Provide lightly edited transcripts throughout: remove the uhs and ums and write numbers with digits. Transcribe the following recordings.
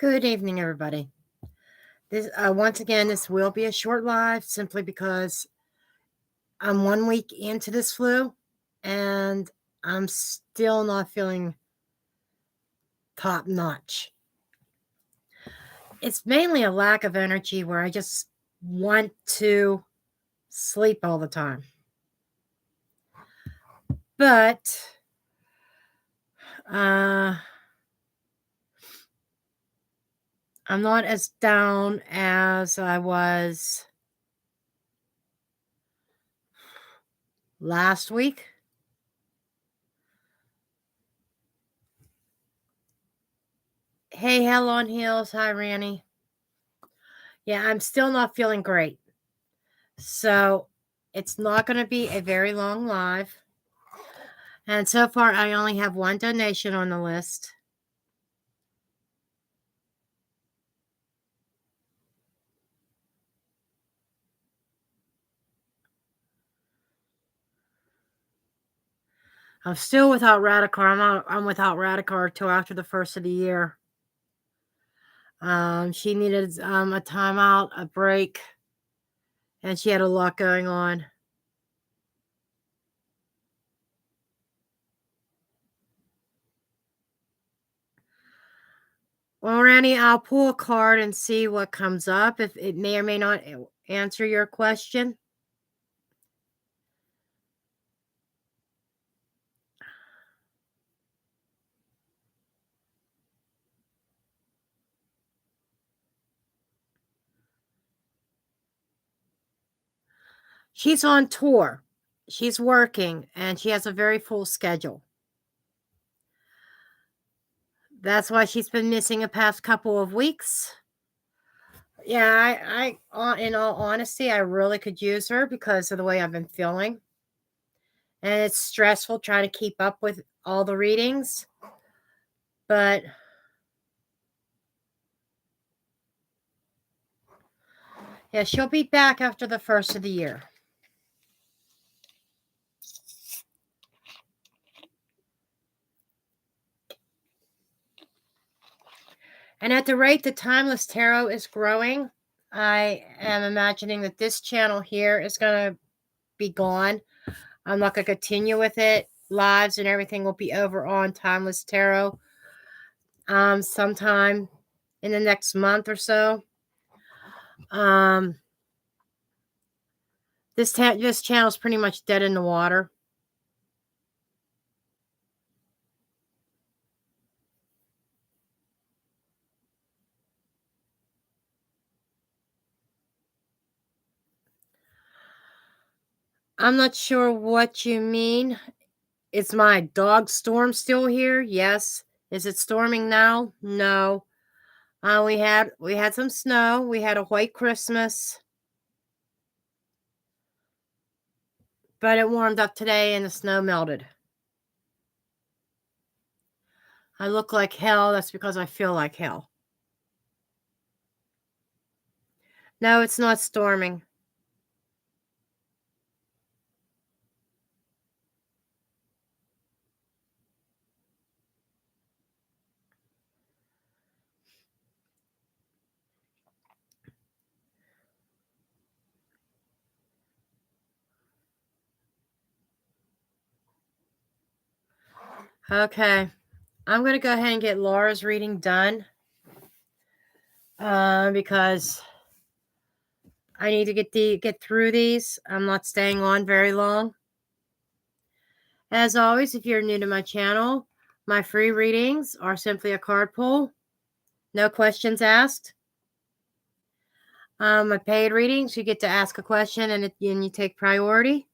Good evening, everybody. This once again, this will be a short live simply because I'm 1 week into this flu and I'm still not feeling top notch. It's mainly a lack of energy where I just want to sleep all the time. But I'm not as down as I was last week. Hey, Hell on Heels. Hi, Ranny. Yeah, I'm still not feeling great. So it's not going to be a very long live. And so far, I only have one donation on the list. I'm still without Radicar. I'm without Radicar till after the first of the year. She needed a timeout, a break, and she had a lot going on. Well, Randy, I'll pull a card and see what comes up. If it may or may not answer your question. She's on tour. She's working, and she has a very full schedule. That's why she's been missing the past couple of weeks. Yeah, in all honesty, I really could use her because of the way I've been feeling. And it's stressful trying to keep up with all the readings. But yeah, she'll be back after the first of the year. And at the rate the Timeless Tarot is growing, I am imagining that this channel here is going to be gone. I'm not going to continue with it. Lives and everything will be over on Timeless Tarot sometime in the next month or so. This channel is pretty much dead in the water. I'm not sure what you mean. Is my dog Storm still here? Yes. Is it storming now? No. We had some snow. We had a white Christmas. But it warmed up today and the snow melted. I look like hell. That's because I feel like hell. No, it's not storming. Okay. I'm going to go ahead and get Laura's reading done. Because I need to get through these. I'm not staying on very long. As always, if you're new to my channel, my free readings are simply a card pull. No questions asked. My paid readings, you get to ask a question and you take priority.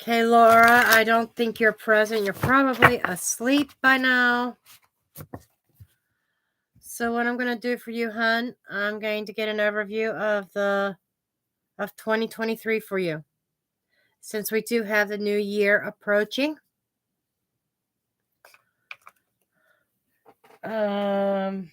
Okay, Laura, I don't think you're present. You're probably asleep by now. So what I'm going to do for you, hun, I'm going to get an overview of 2023 for you. Since we do have the new year approaching. Um,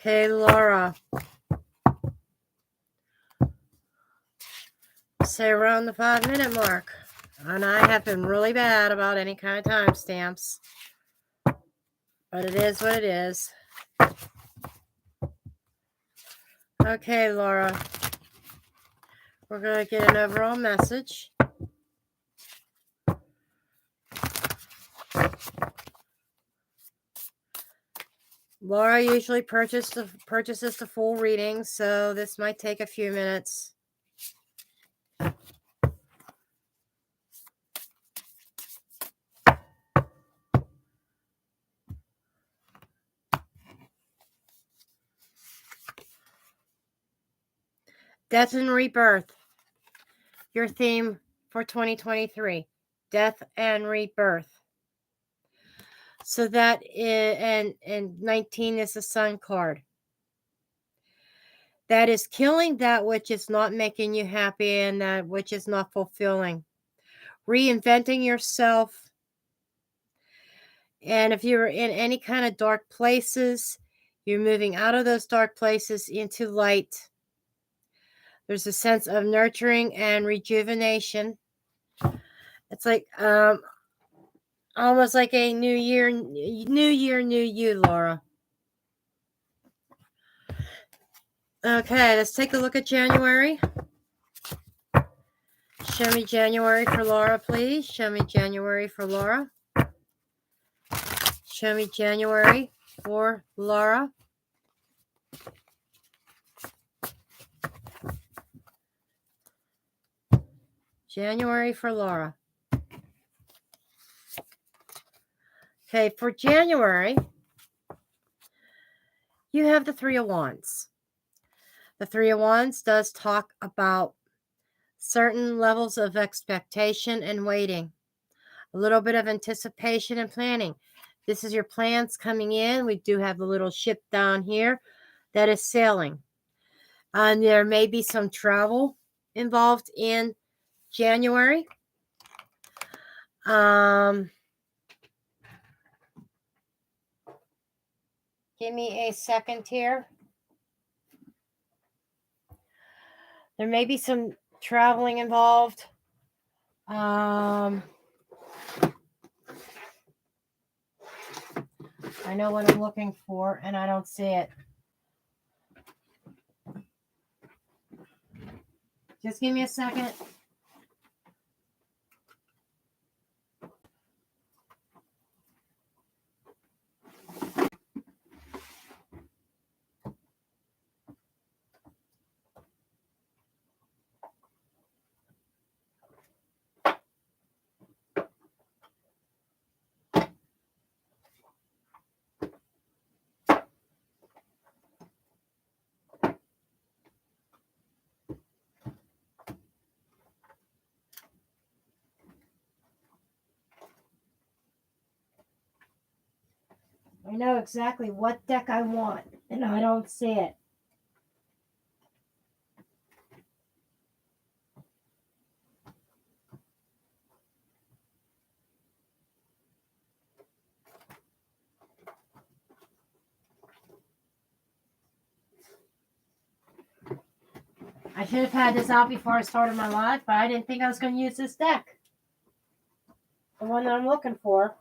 okay, Laura. Say around the 5-minute mark. And I have been really bad about any kind of timestamps. But it is what it is. Okay, Laura. We're going to get an overall message. Laura usually purchases the full reading, so this might take a few minutes. Death and rebirth. Your theme for 2023. Death and rebirth. So that is, and 19 is the Sun card. That is killing that which is not making you happy and that which is not fulfilling. Reinventing yourself. And if you're in any kind of dark places, you're moving out of those dark places into light. There's a sense of nurturing and rejuvenation. It's like almost like a new year, new you, Laura. Okay, let's take a look at January. Show me January for Laura, please. Show me January for Laura. Show me January for Laura. January for Laura. Okay, for January, you have the Three of Wands. The Three of Wands does talk about certain levels of expectation and waiting. A little bit of anticipation and planning. This is your plans coming in. We do have the little ship down here that is sailing. And there may be some travel involved in January. Give me a second here. There may be some traveling involved. I know what I'm looking for, and I don't see it. Just give me a second. I know exactly what deck I want, and I don't see it. I should have had this out before I started my live, but I didn't think I was going to use this deck. The one that I'm looking for.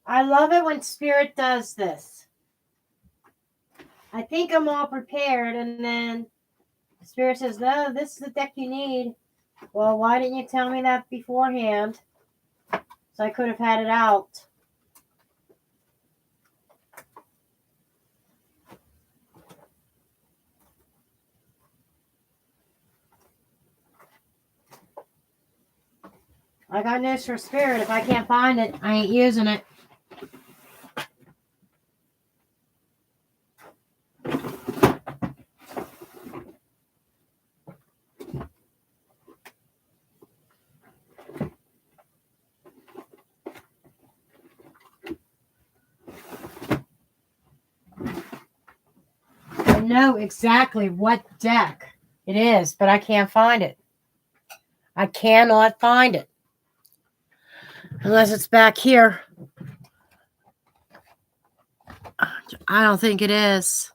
I love it when Spirit does this. I think I'm all prepared, and then Spirit says, no, this is the deck you need. Well, why didn't you tell me that beforehand? So I could have had it out. I got news for spirit. If I can't find it, I ain't using it. I know exactly what deck it is, but I can't find it. I cannot find it. Unless it's back here. I don't think it is.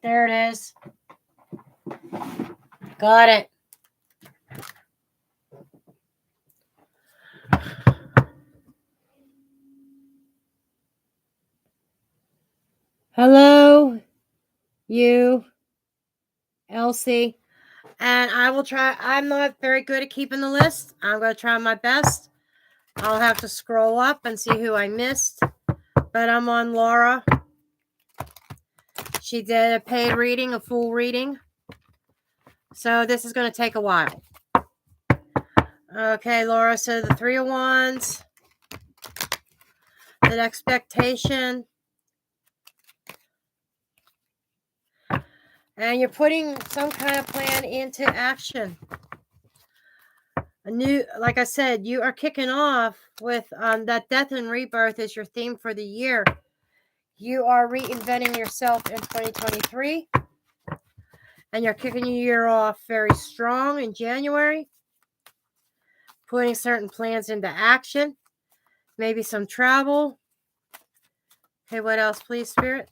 There it is. Got it. Hello, you, Elsie. And I will try. I'm not very good at keeping the list. I'm going to try my best. I'll have to scroll up and see who I missed. But I'm on Laura. She did a paid reading, a full reading. So this is going to take a while. Okay, Laura. So the 3 of Wands. The expectation. And you're putting some kind of plan into action. A new, like I said, you are kicking off with that death and rebirth is your theme for the year. You are reinventing yourself in 2023. And you're kicking your year off very strong in January. Putting certain plans into action. Maybe some travel. Okay, what else, please, Spirit?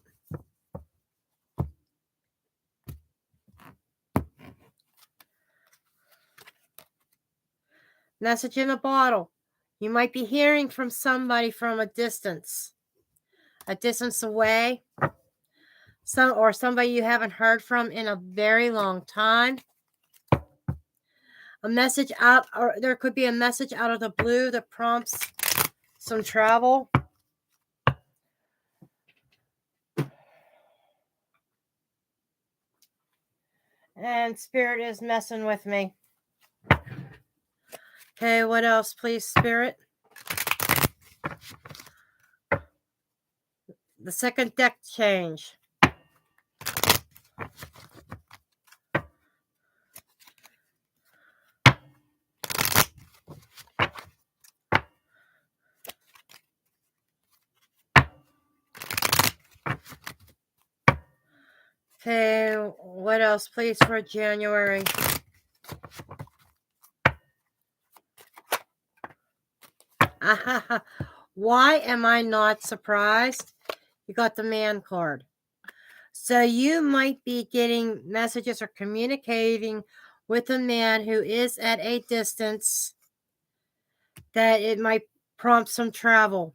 Message in a bottle. You might be hearing from somebody from a distance away. Or somebody you haven't heard from in a very long time. A message out, or there could be a message out of the blue that prompts some travel. And Spirit is messing with me. Okay, what else, please, Spirit? The second deck change. Okay, what else, please, for January? Why am I not surprised? You got the Man card. So you might be getting messages or communicating with a man who is at a distance that it might prompt some travel.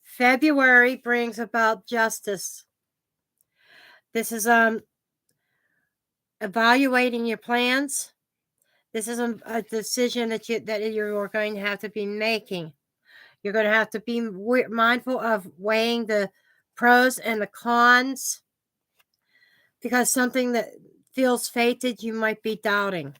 February brings about justice. This is evaluating your plans. This is a decision that you're going to have to be making. You're going to have to be mindful of weighing the pros and the cons, because something that feels fated, you might be doubting.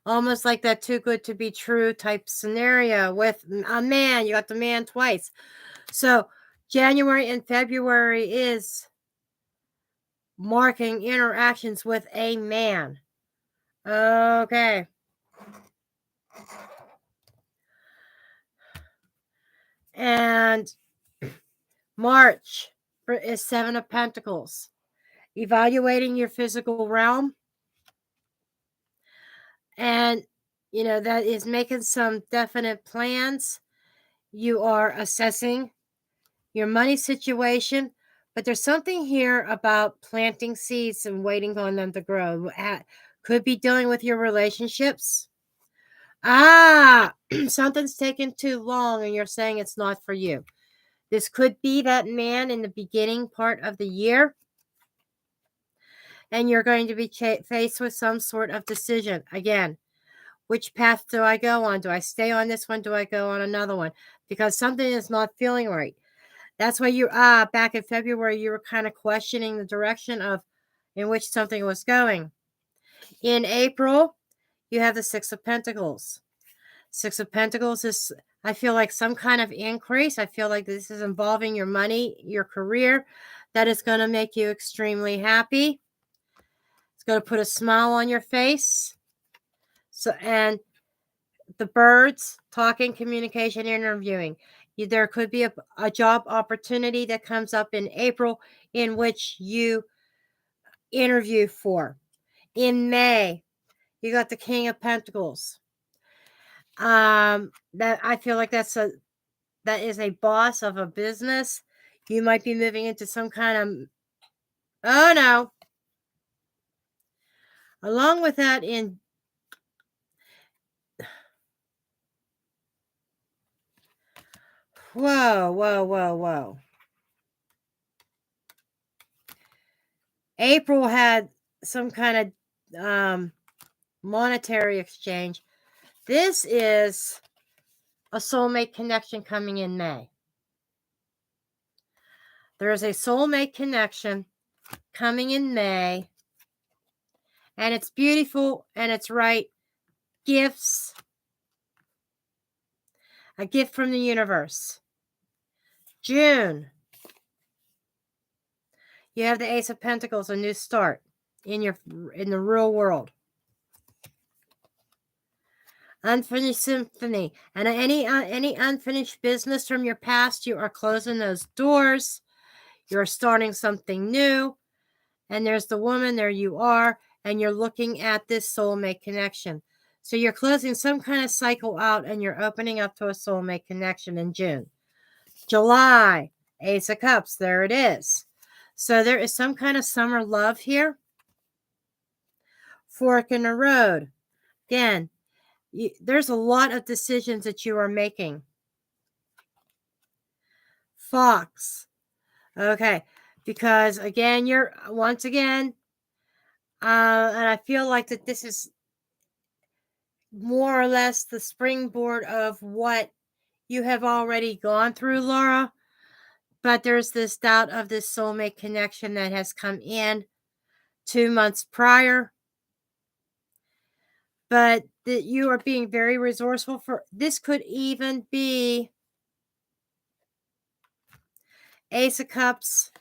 Almost like that too good to be true type scenario with a man. You got the Man twice. So January and February is marking interactions with a man. Okay. And March is 7 of Pentacles. Evaluating your physical realm. And, that is making some definite plans. You are assessing your money situation. But there's something here about planting seeds and waiting on them to grow. Could be dealing with your relationships. Something's taken too long and you're saying it's not for you. This could be that man in the beginning part of the year. And you're going to be faced with some sort of decision. Again, which path do I go on? Do I stay on this one? Do I go on another one? Because something is not feeling right. That's why you back in February you were kind of questioning the direction of in which something was going. In April, you have the Six of Pentacles. Six of Pentacles is, I feel like, some kind of increase. I feel like this is involving your money, your career, that is going to make you extremely happy. It's going to put a smile on your face. So, and the birds, talking, communication, interviewing. There could be a job opportunity that comes up in April in which you interview for. In May, you got the King of Pentacles. That I feel like that is a boss of a business. You might be moving into some kind of, oh no. Along with that, whoa. April had some kind of monetary exchange. This is a soulmate connection coming in May. There is a soulmate connection coming in May, and it's beautiful and it's right. Gifts, a gift from the universe. June, you have the Ace of Pentacles, a new start in the real world. Unfinished symphony, and any unfinished business from your past, you are closing those doors. You're starting something new, and there's the woman. There you are, and you're looking at this soulmate connection. So you're closing some kind of cycle out, and you're opening up to a soulmate connection in June. July, Ace of Cups. There it is. So there is some kind of summer love here. Fork in the road. Again, there's a lot of decisions that you are making. Fox. Okay. Because again, you're once again, and I feel like that this is more or less the springboard of what you have already gone through, Laura. But there's this doubt of this soulmate connection that has come in 2 months prior. But that you are being very resourceful for. This could even be Ace of Cups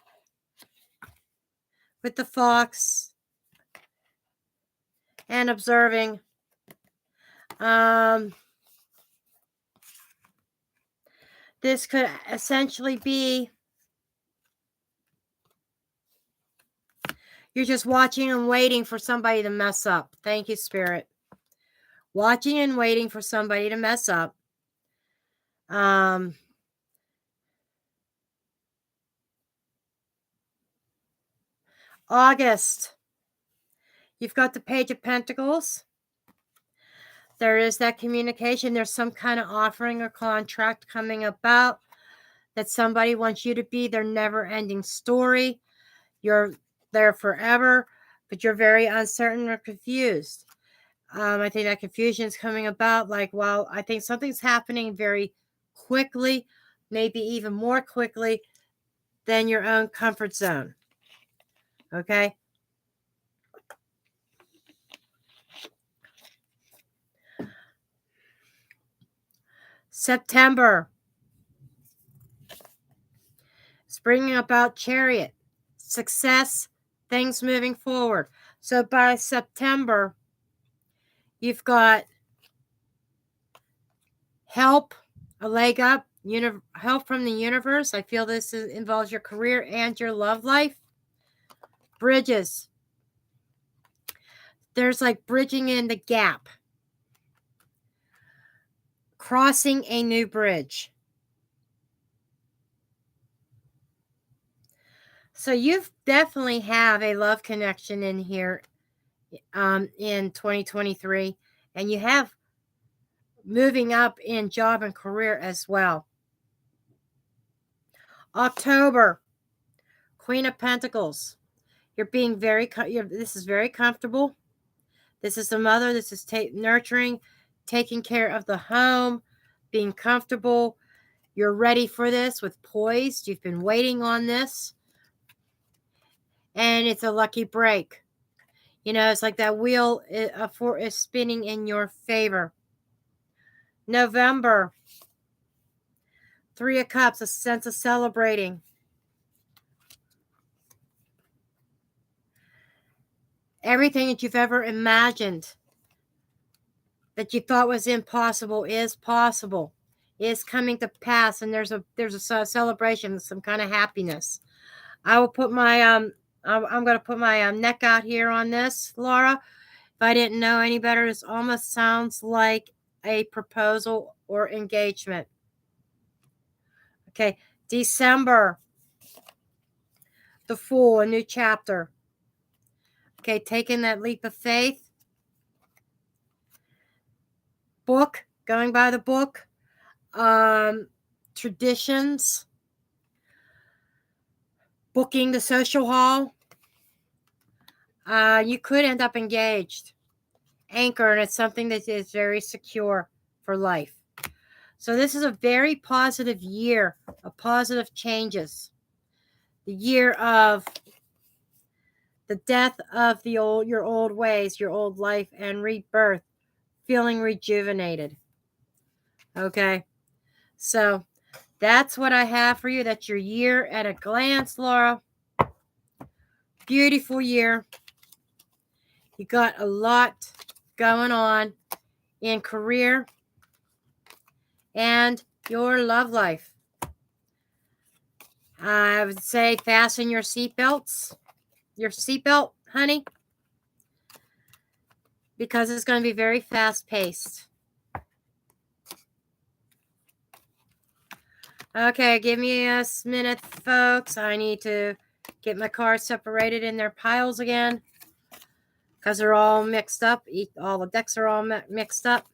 with the fox and observing. This could essentially be you're just watching and waiting for somebody to mess up. Thank you, Spirit. Watching and waiting for somebody to mess up. August. You've got the Page of Pentacles. There is that communication. There's some kind of offering or contract coming about that somebody wants you to be their never-ending story. You're there forever, but you're very uncertain or confused. I think that confusion is coming about well, I think something's happening very quickly, maybe even more quickly than your own comfort zone. Okay? September. It's bringing about Chariot. Success, things moving forward. So by September, you've got help, a leg up, help from the universe. I feel this involves your career and your love life. Bridges. There's like bridging in the gap. Crossing a new bridge. So you definitely have a love connection in here in 2023. And you have moving up in job and career as well. October, Queen of Pentacles. You're being this is very comfortable. This is the mother. This is nurturing, taking care of the home, being comfortable. You're ready for this with poised. You've been waiting on this. And it's a lucky break. You know, it's like that wheel is spinning in your favor. November. 3 of Cups, a sense of celebrating. Everything that you've ever imagined that you thought was impossible is possible, is coming to pass, and there's a celebration, some kind of happiness. I will put my I'm going to put my neck out here on this, Laura. If I didn't know any better, this almost sounds like a proposal or engagement. Okay, December, the Fool, a new chapter. Okay, taking that leap of faith. Book, going by the book. Traditions. Booking the social hall. You could end up engaged. Anchor, and it's something that is very secure for life. So this is a very positive year of positive changes. The year of the death of your old ways, your old life, and rebirth, feeling rejuvenated. Okay, so that's what I have for you. That's your year at a glance, Laura. Beautiful year. You got a lot going on in career and your love life. I would say fasten your seatbelts. Your seatbelt, honey, because it's going to be very fast-paced. Okay, give me a minute, folks. I need to get my cards separated in their piles again because they're all mixed up. All the decks are all mixed up.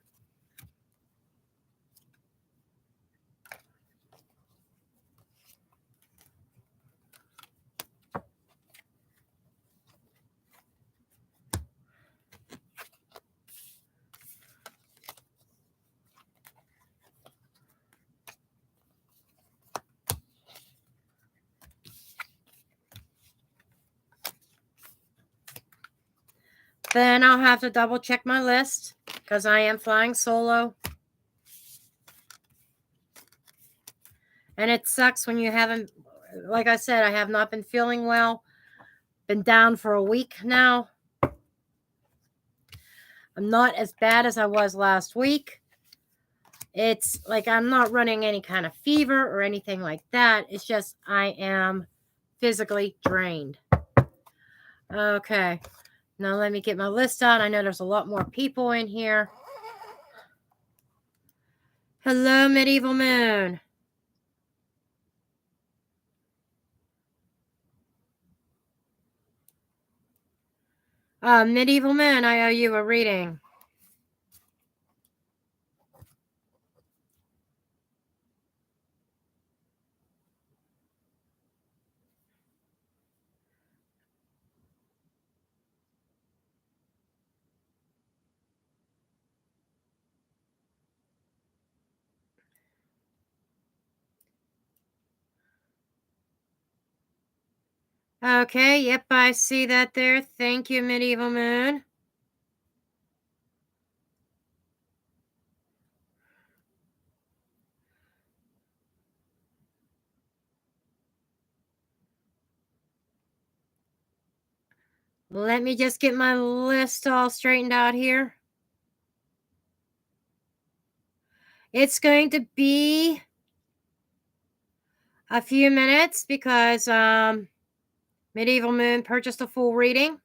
Then I'll have to double check my list because I am flying solo. And it sucks when you haven't, like I said, I have not been feeling well. Been down for a week now. I'm not as bad as I was last week. It's like I'm not running any kind of fever or anything like that. It's just I am physically drained. Okay. Now let me get my list out. I know there's a lot more people in here. Hello, Medieval Moon. Medieval Moon, I owe you a reading. Okay, yep, I see that there. Thank you, Medieval Moon. Let me just get my list all straightened out here. It's going to be a few minutes because Medieval Moon purchased a full reading.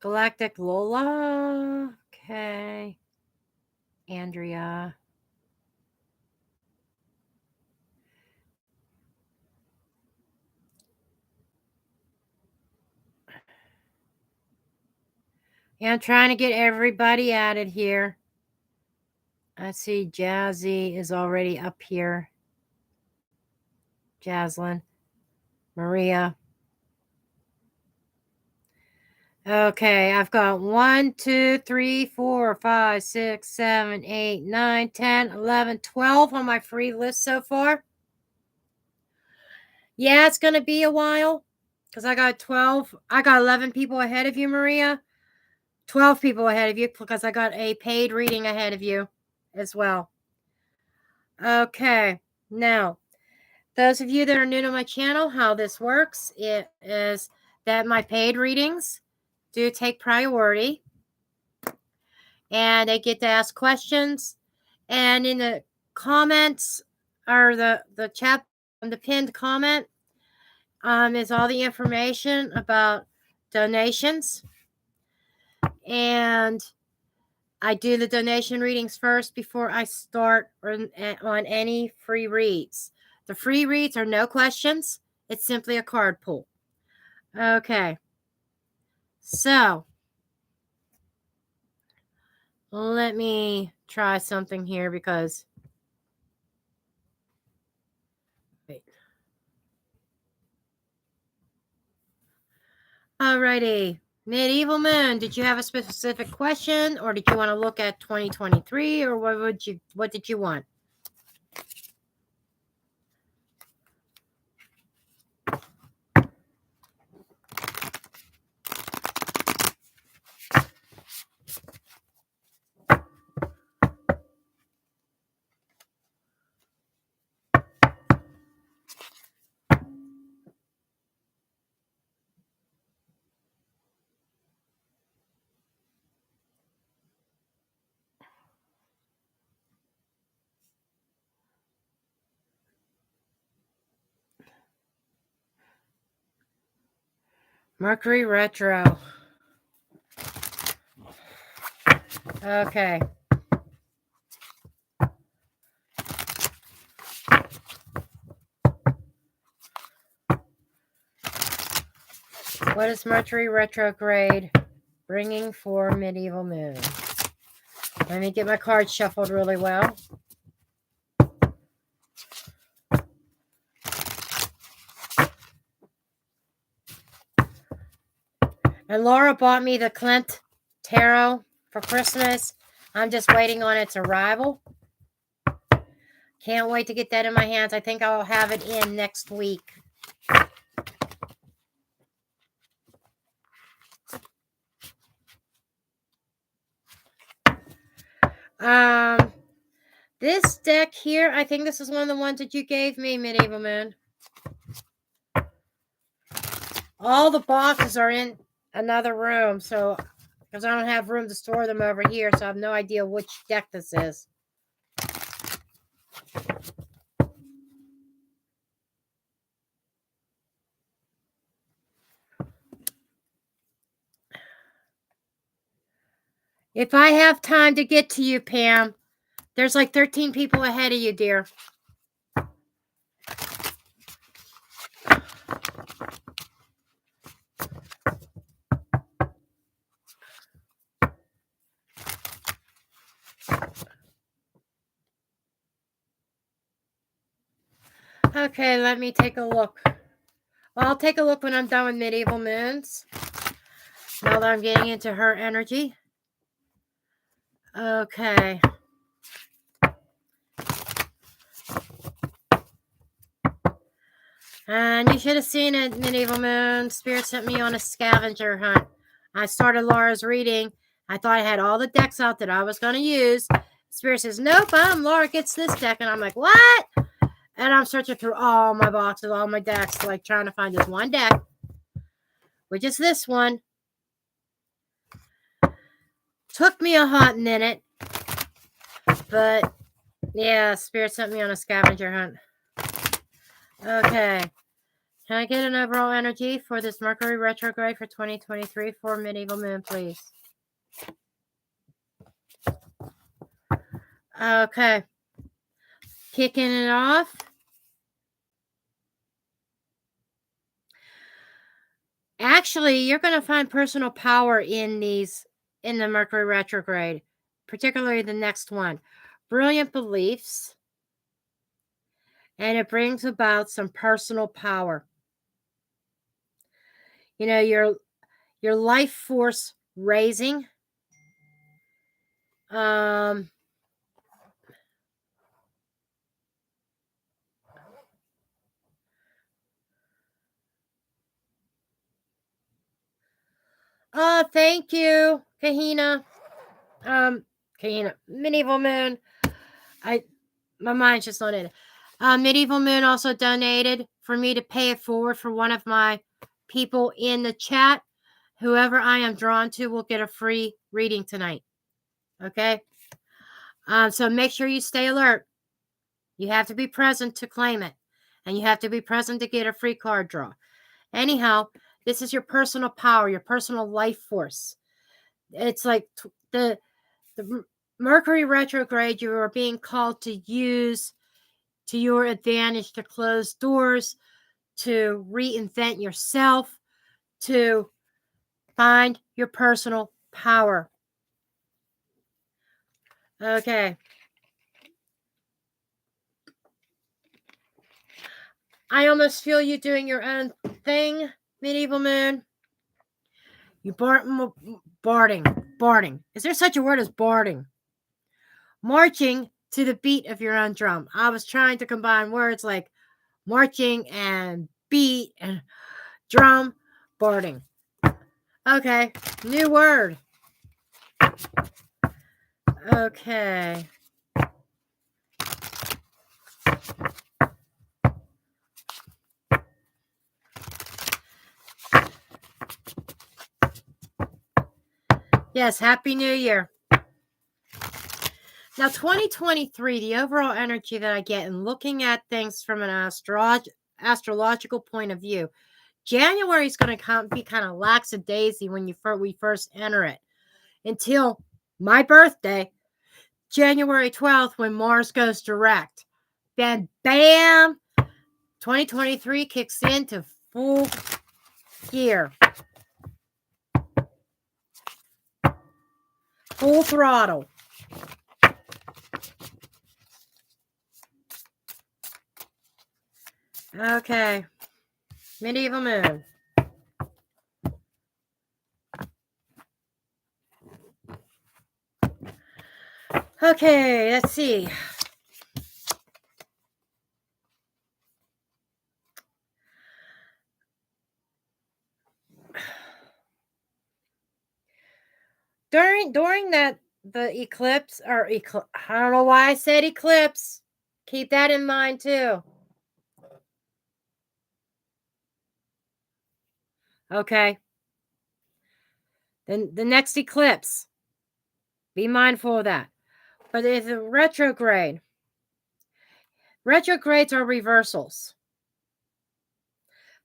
Galactic Lola. Okay. Andrea. Yeah, I'm trying to get everybody added here. I see Jazzy is already up here. Jaslyn. Maria. Okay, I've got 1, 2, 3, 4, 5, 6, 7, 8, 9, 10, 11, 12 on my free list so far. Yeah, it's going to be a while because I got 12. I got 11 people ahead of you, Maria. 12 people ahead of you because I got a paid reading ahead of you as well. Okay, now, those of you that are new to my channel, how this works is that my paid readings do take priority and they get to ask questions. And in the comments or the chat, the pinned comment, is all the information about donations. And I do the donation readings first before I start on any free reads. The free reads are no questions. It's simply a card pull. Okay. So, let me try something here because... Wait. Alrighty. Medieval Moon, did you have a specific question or did you want to look at 2023 or what did you want? Mercury retro. Okay. What is Mercury retrograde bringing for Medieval Moon? Let me get my cards shuffled really well. And Laura bought me the Clint Tarot for Christmas. I'm just waiting on its arrival. Can't wait to get that in my hands. I think I'll have it in next week. This deck here, I think this is one of the ones that you gave me, Medieval Moon. All the boxes are in another room, so because I don't have room to store them over here, so I have no idea which deck this is. If I have time to get to you, Pam, there's like 13 people ahead of you, dear. Okay, let me take a look. Well, I'll take a look when I'm done with Medieval Moons. Now that I'm getting into her energy. Okay. And you should have seen it, Medieval Moon. Spirit sent me on a scavenger hunt. I started Laura's reading. I thought I had all the decks out that I was going to use. Spirit says, nope, Laura gets this deck. And I'm like, what? And I'm searching through all my boxes, all my decks, like trying to find this one deck, which is this one. Took me a hot minute. But, yeah, Spirit sent me on a scavenger hunt. Okay. Can I get an overall energy for this Mercury retrograde for 2023 for Medieval Moon, please? Okay. Kicking it off. Actually, you're going to find personal power in the Mercury retrograde, particularly the next one. Brilliant beliefs, and it brings about some personal power. You know, your life force raising. Thank you, Kahina. Kahina, Medieval Moon. My mind's just not in it. Medieval Moon also donated for me to pay it forward for one of my people in the chat. Whoever I am drawn to will get a free reading tonight. Okay? So make sure you stay alert. You have to be present to claim it. And you have to be present to get a free card draw. Anyhow, this is your personal power, your personal life force. It's like the Mercury retrograde you are being called to use to your advantage, to close doors, to reinvent yourself, to find your personal power. Okay. I almost feel you doing your own thing, Medieval Moon. You barding. Is there such a word as barding? Marching to the beat of your own drum. I was trying to combine words like marching and beat and drum, barding. Okay, new word. Okay. Yes, Happy New Year. Now, 2023, the overall energy that I get in looking at things from an astrological point of view, January is going to be kind of lackadaisy when we first enter it until my birthday, January 12th, when Mars goes direct. Then, bam, 2023 kicks into full gear. Full throttle. Okay. Medieval Moon. Okay, let's see. During the eclipse I don't know why I said eclipse. Keep that in mind too. Okay. Then the next eclipse. Be mindful of that. But it's a retrograde. Retrogrades are reversals.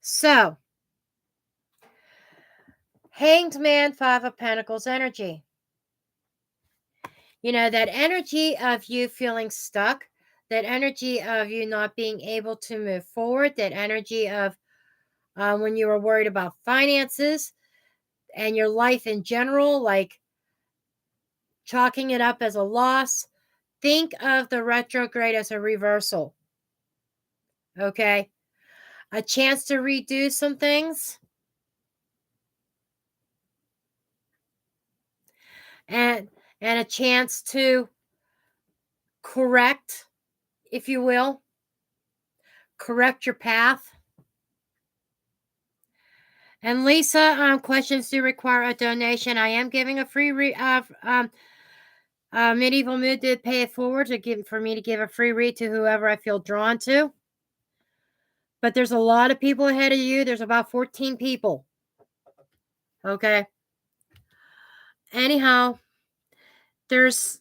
So, Hanged Man, Five of Pentacles energy. You know, that energy of you feeling stuck, that energy of you not being able to move forward, that energy of when you were worried about finances and your life in general, like chalking it up as a loss. Think of the retrograde as a reversal. Okay? A chance to redo some things. And a chance to correct, if you will. Correct your path. And Lisa, questions do require a donation. I am giving a free Medieval Mood did pay it forward for me to give a free read to whoever I feel drawn to. But there's a lot of people ahead of you. There's about 14 people. Okay. Anyhow, there's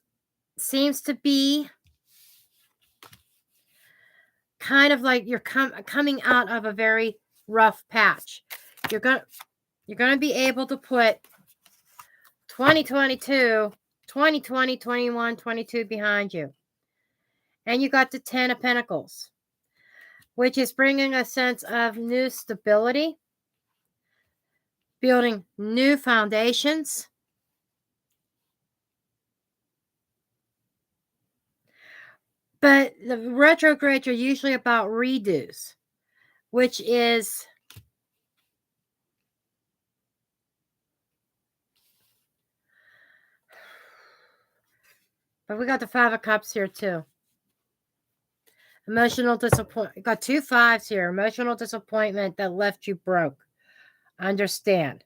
seems to be kind of like you're coming out of a very rough patch. You're going to be able to put 2022, 2020, 21, 22 behind you. And you got the 10 of Pentacles, which is bringing a sense of new stability, building new foundations. But the retrogrades are usually about redos, which is but we got the 5 of Cups here too. Emotional disappointment. Got 2 5s here. Emotional disappointment that left you broke. Understand.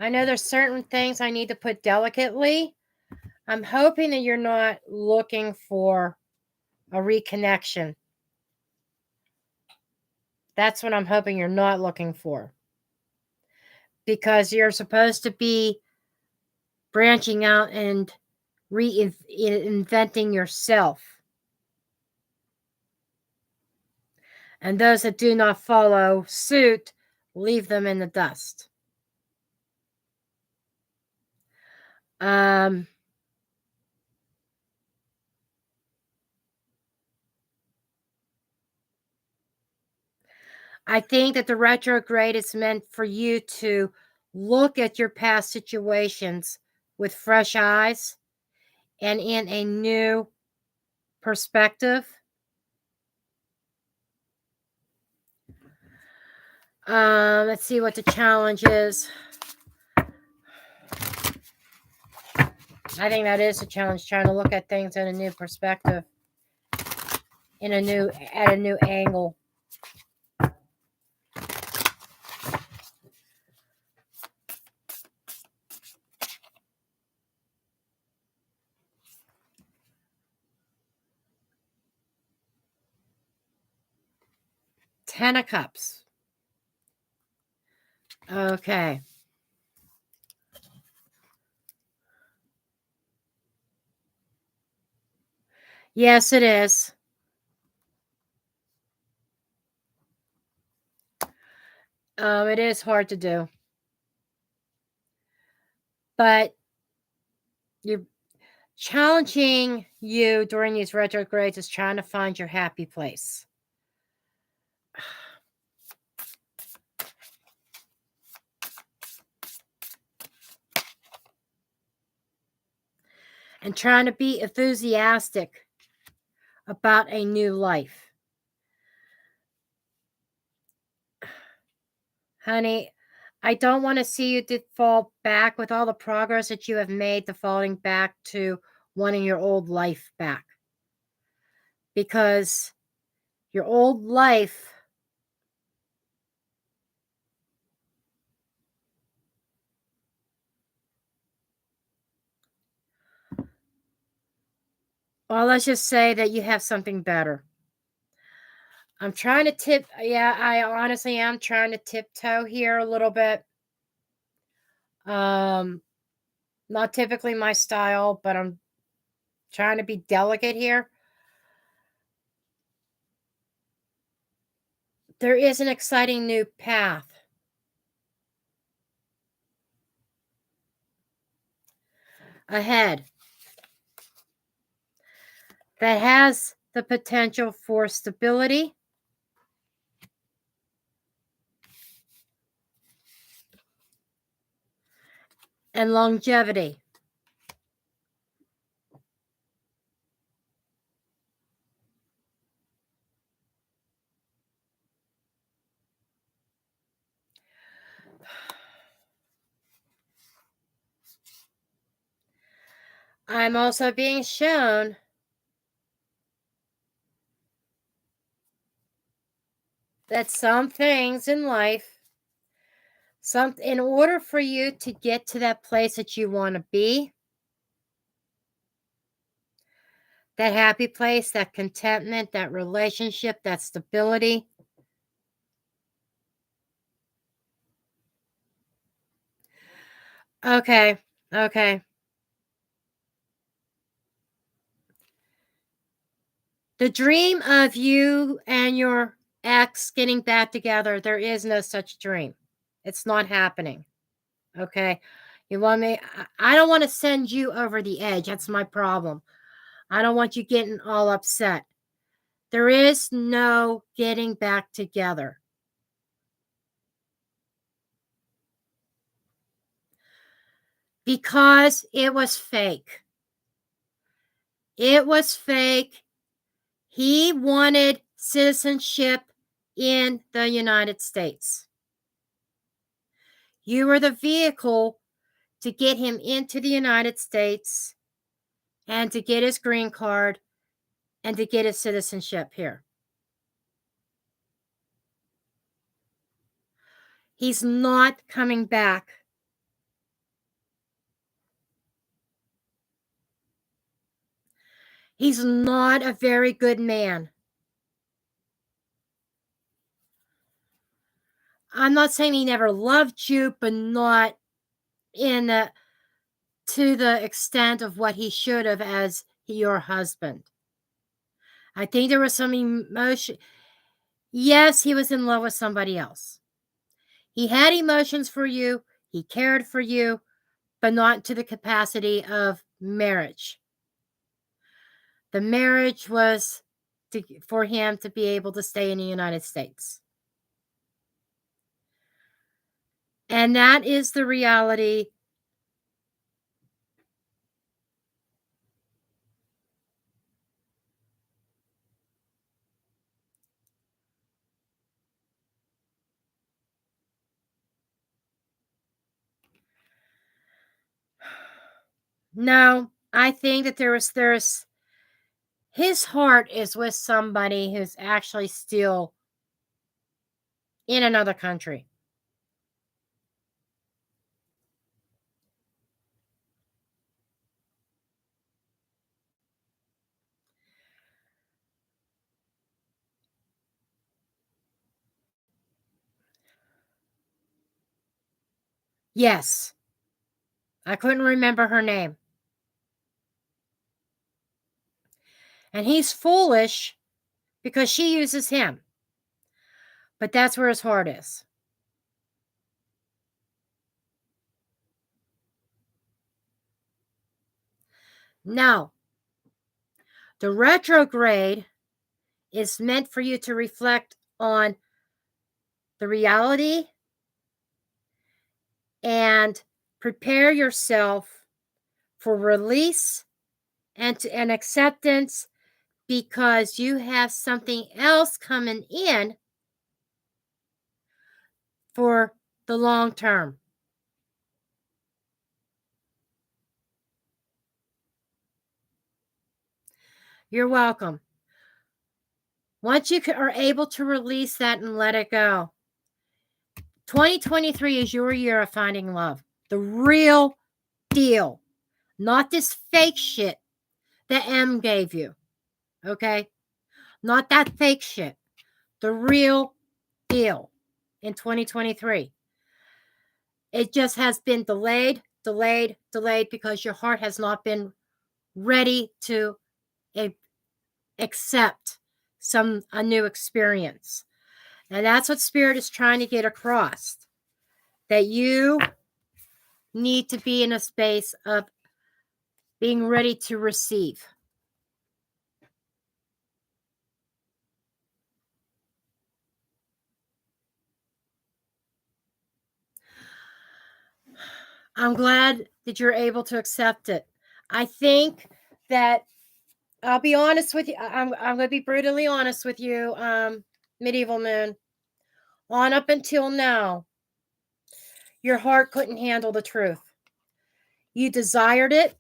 I know there's certain things I need to put delicately. I'm hoping that you're not looking for a reconnection. That's what I'm hoping you're not looking for. Because you're supposed to be branching out and reinventing yourself. And those that do not follow suit, leave them in the dust. I think that the retrograde is meant for you to look at your past situations with fresh eyes and in a new perspective. Let's see what the challenge is. I think that is a challenge, trying to look at things in a new perspective, at a new angle. Ten of Cups. Okay. Yes, it is. It is hard to do. But you're challenging you during these retrogrades is trying to find your happy place. And trying to be enthusiastic about a new life. Honey, I don't want to see you default back with all the progress that you have made, defaulting back to wanting your old life back. Because your old life well, let's just say that you have something better. I'm trying to I honestly am trying to tiptoe here a little bit. Not typically my style, but I'm trying to be delicate here. There is an exciting new path ahead that has the potential for stability and longevity. I'm also being shown that some things in life, in order for you to get to that place that you want to be, that happy place, that contentment, that relationship, that stability, Okay. Okay. The dream of you and your ex getting back together, there is no such dream. It's not happening. Okay. You want me? I don't want to send you over the edge. That's my problem. I don't want you getting all upset. There is no getting back together because it was fake. It was fake. He wanted citizenship in the United States. You were the vehicle to get him into the United States and to get his green card and to get his citizenship here. He's not coming back. He's not a very good man. I'm not saying he never loved you, but not in a, to the extent of what he should have as your husband. I think there was some emotion. Yes, he was in love with somebody else. He had emotions for you, he cared for you, but not to the capacity of marriage. The marriage was for him to be able to stay in the United States. And that is the reality. No, I think that there's his heart is with somebody who's actually still in another country. Yes, I couldn't remember her name. And he's foolish because she uses him. But that's where his heart is. Now, the retrograde is meant for you to reflect on the reality and prepare yourself for release and acceptance because you have something else coming in for the long term. You're welcome. Once you are able to release that and let it go, 2023 is your year of finding love. The real deal. Not this fake shit that M gave you. Okay? Not that fake shit. The real deal in 2023. It just has been delayed, delayed, delayed because your heart has not been ready to accept a new experience. And that's what Spirit is trying to get across. That you need to be in a space of being ready to receive. I'm glad that you're able to accept it. I think that I'll be honest with you. I'm going to be brutally honest with you, Medieval Moon. On up until now, your heart couldn't handle the truth. You desired it,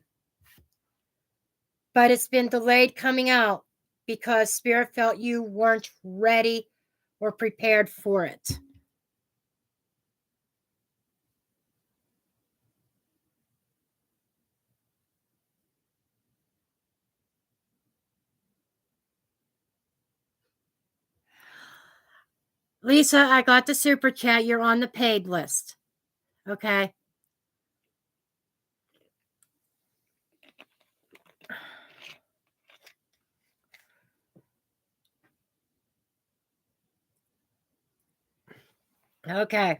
but it's been delayed coming out because Spirit felt you weren't ready or prepared for it. Lisa, I got the super chat. You're on the paid list. Okay. Okay.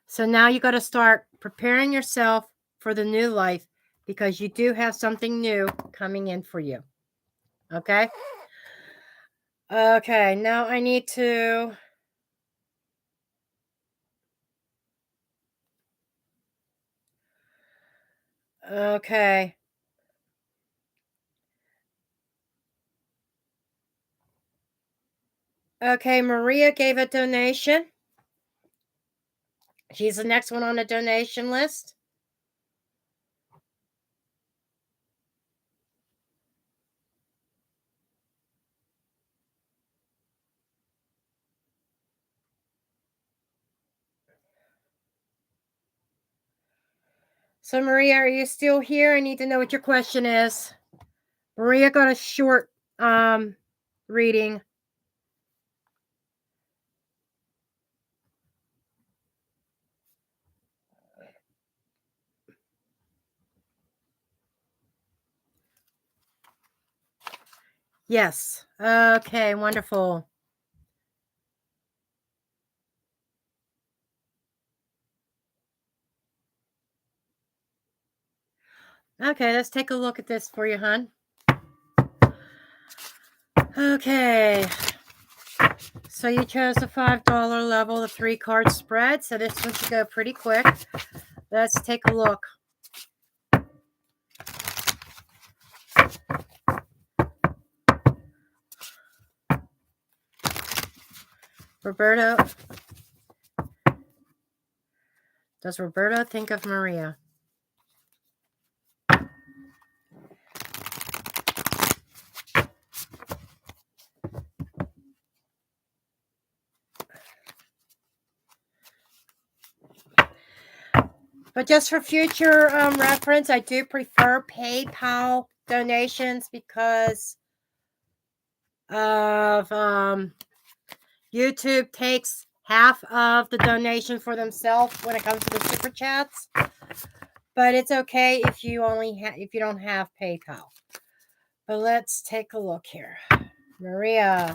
So now you got to start preparing yourself for the new life because you do have something new coming in for you. Okay? Okay, now I need to... Okay. Okay, Maria gave a donation. She's the next one on the donation list. So, Maria, are you still here? I need to know what your question is. Maria got a short reading. Yes. Okay, wonderful. Okay, let's take a look at this for you, hon. Okay. So you chose the $5 level, the 3-card spread. So this one should go pretty quick. Let's take a look. Roberto. Does Roberto think of Maria? But just for future reference, I do prefer PayPal donations because of YouTube takes half of the donation for themselves when it comes to the super chats. But it's okay if you if you don't have PayPal. But let's take a look here. Maria.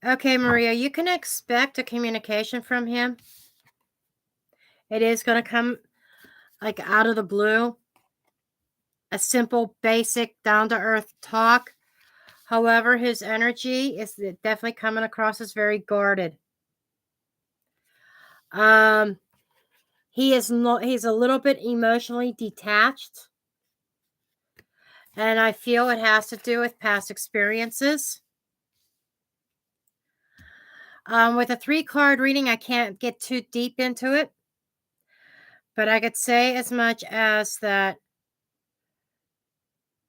Okay, Maria, you can expect a communication from him. It is going to come like out of the blue. A simple, basic, down-to-earth talk. However, his energy is definitely coming across as very guarded. He's a little bit emotionally detached. And I feel it has to do with past experiences. With a 3-card reading, I can't get too deep into it. But I could say as much as that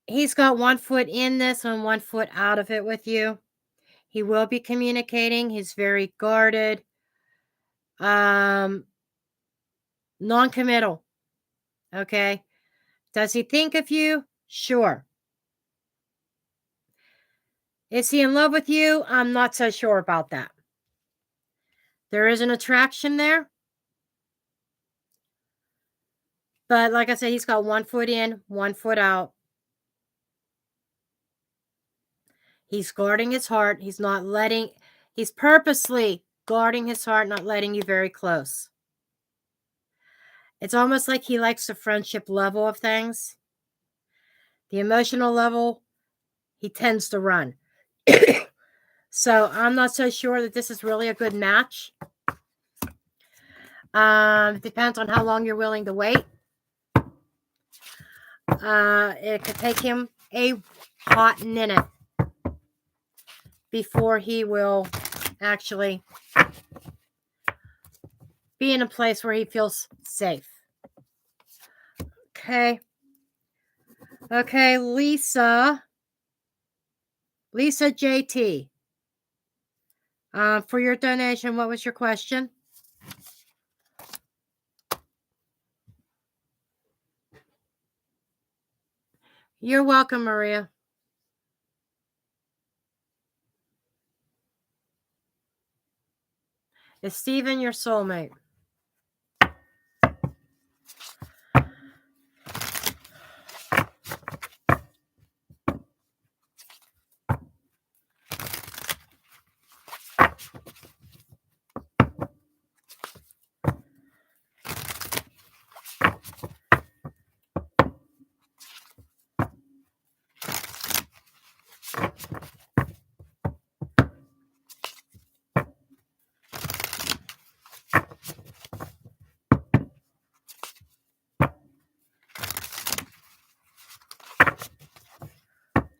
he's got 1 foot in this and 1 foot out of it with you. He will be communicating. He's very guarded. Non-committal. Okay. Does he think of you? Sure. Is he in love with you? I'm not so sure about that. There is an attraction there. But like I said, he's got 1 foot in, 1 foot out. He's guarding his heart. He's purposely guarding his heart, not letting you very close. It's almost like he likes the friendship level of things. The emotional level, he tends to run. So I'm not so sure that this is really a good match. Depends on how long you're willing to wait. It could take him a hot minute before he will actually be in a place where he feels safe. Okay. Okay, Lisa JT. For your donation, what was your question? You're welcome, Maria. Is Steven your soulmate?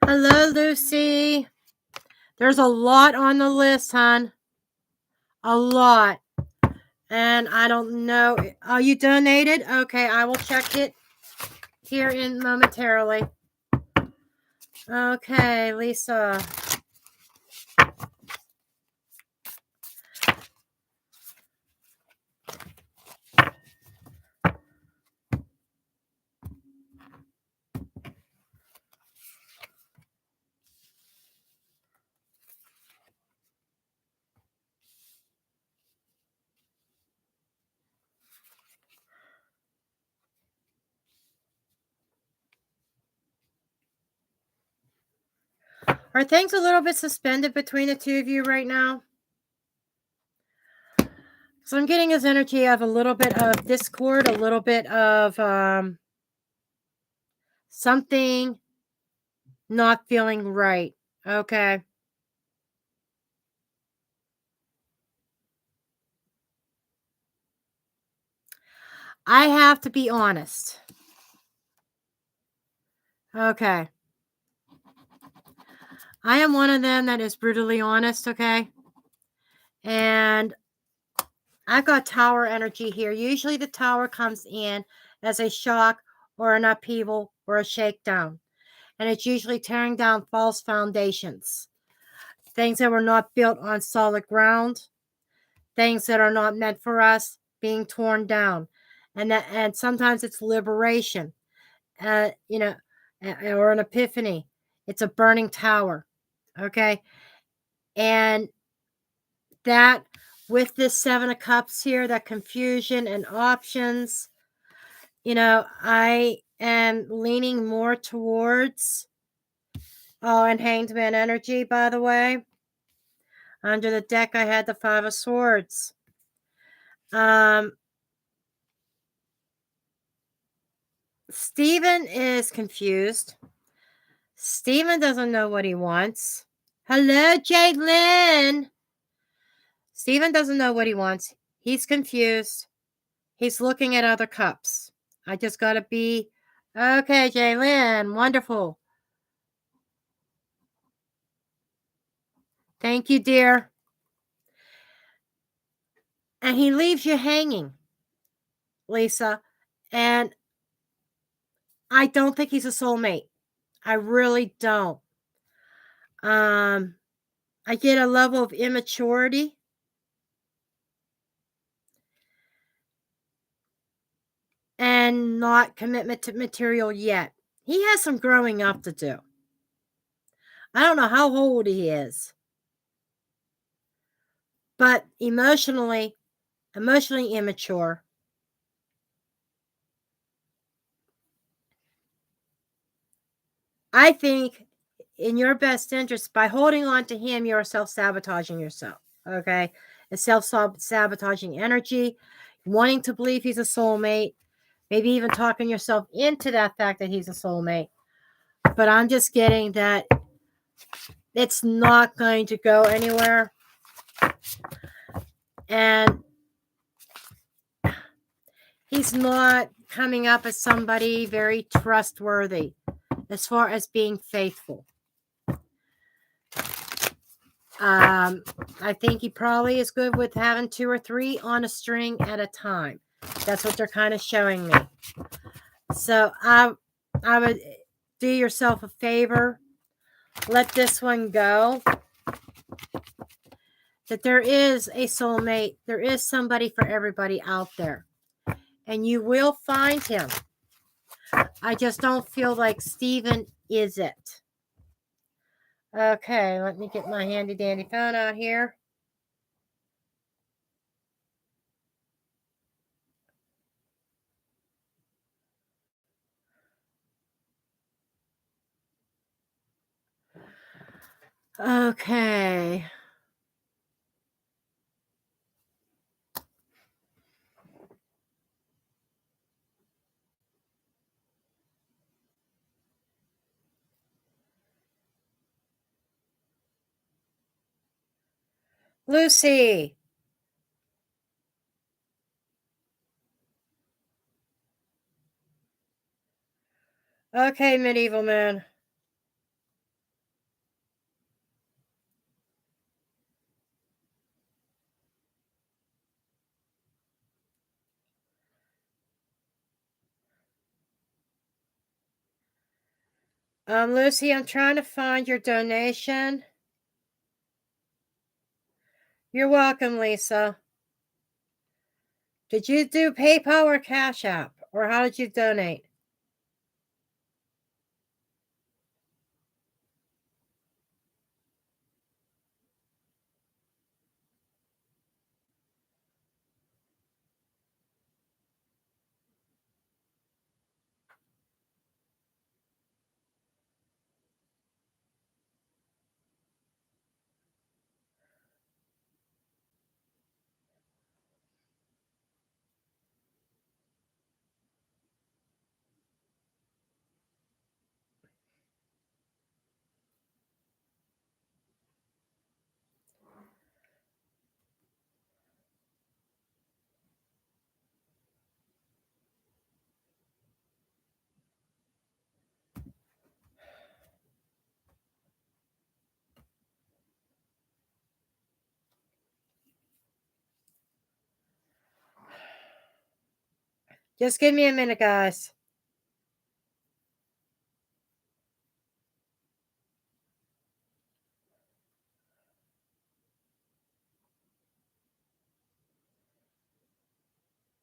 Hello, Lucy. There's a lot on the list, hon. A lot. And I don't know. Oh, you donated? Okay, I will check it here in momentarily. Okay, Lisa. Are things a little bit suspended between the two of you right now? So I'm getting this energy of a little bit of discord, a little bit of something not feeling right. Okay. I have to be honest. Okay. I am one of them that is brutally honest, okay? And I've got tower energy here. Usually the tower comes in as a shock or an upheaval or a shakedown. And it's usually tearing down false foundations. Things that were not built on solid ground, things that are not meant for us being torn down. And sometimes it's liberation. You know, or an epiphany. It's a burning tower. Okay? And that with this 7 of Cups here, that confusion and options, I am leaning more towards, and Hanged Man energy, by the way. Under the deck, I had the 5 of Swords. Steven is confused. Steven doesn't know what he wants. Hello, Jalen. Steven doesn't know what he wants. He's confused. He's looking at other cups. I just got to be... Okay, Jalen. Wonderful. Thank you, dear. And he leaves you hanging, Lisa. And I don't think he's a soulmate. I really don't. I get a level of immaturity. And not commitment to material yet. He has some growing up to do. I don't know how old he is. But emotionally immature. I think in your best interest, by holding on to him, you're self-sabotaging yourself. Okay? A self-sabotaging energy, wanting to believe he's a soulmate, maybe even talking yourself into that fact that he's a soulmate. But I'm just getting that it's not going to go anywhere. And he's not coming up as somebody very trustworthy as far as being faithful. I think he probably is good with having 2 or 3 on a string at a time. That's what they're kind of showing me. So I would, do yourself a favor. Let this one go. That there is a soulmate. There is somebody for everybody out there. And you will find him. I just don't feel like Steven is it. Okay, let me get my handy dandy phone out here. Okay. Lucy. Okay, medieval man. Lucy, I'm trying to find your donation. You're welcome, Lisa. Did you do PayPal or Cash App? Or how did you donate? Just give me a minute, guys.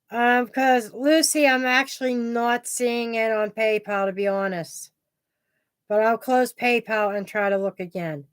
Because Lucy, I'm actually not seeing it on PayPal, to be honest. But I'll close PayPal and try to look again.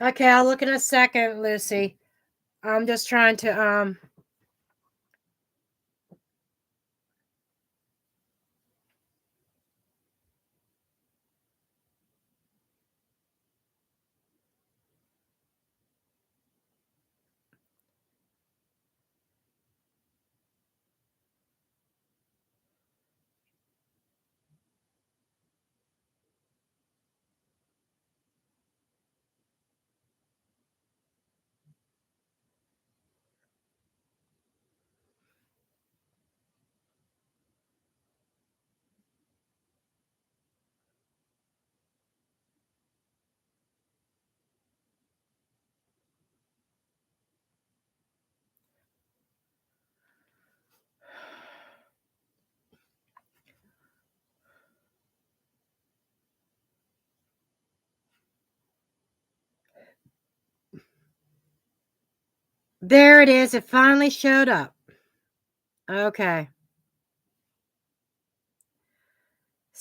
Okay, I'll look in a second, Lucy. I'm just trying to There it is. It finally showed up. Okay.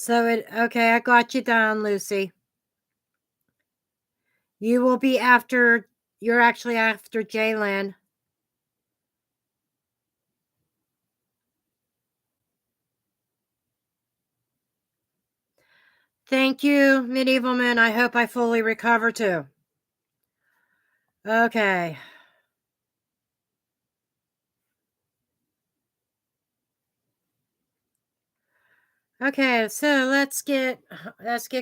Okay, I got you down, Lucy. You will be after, you're actually after Jalen. Thank you, Medieval Man. I hope I fully recover too. Okay. Okay, so let's get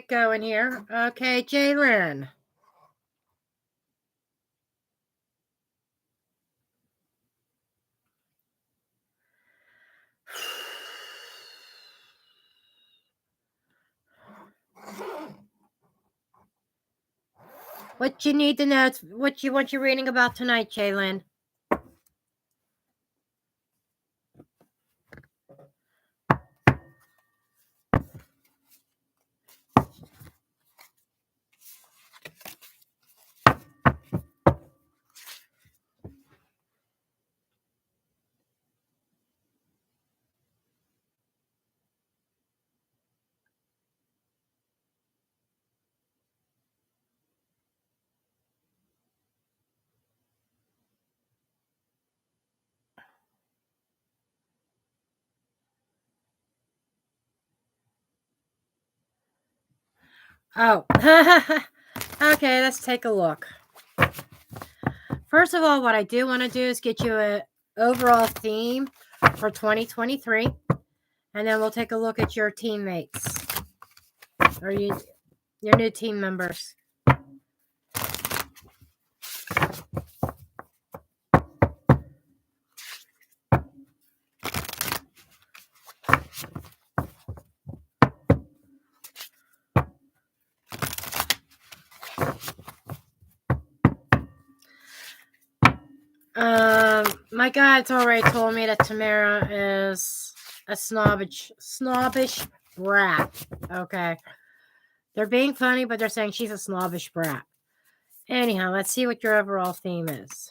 going here. Okay, Jalen. What you need to know, what you're reading about tonight, Jalen. Oh, okay, let's take a look. First of all, what I do want to do is get you an overall theme for 2023, and then we'll take a look at your teammates or your new team members. My guides already told me that Tamara is a snobbish brat. Okay. They're being funny, but they're saying she's a snobbish brat. Anyhow, let's see what your overall theme is.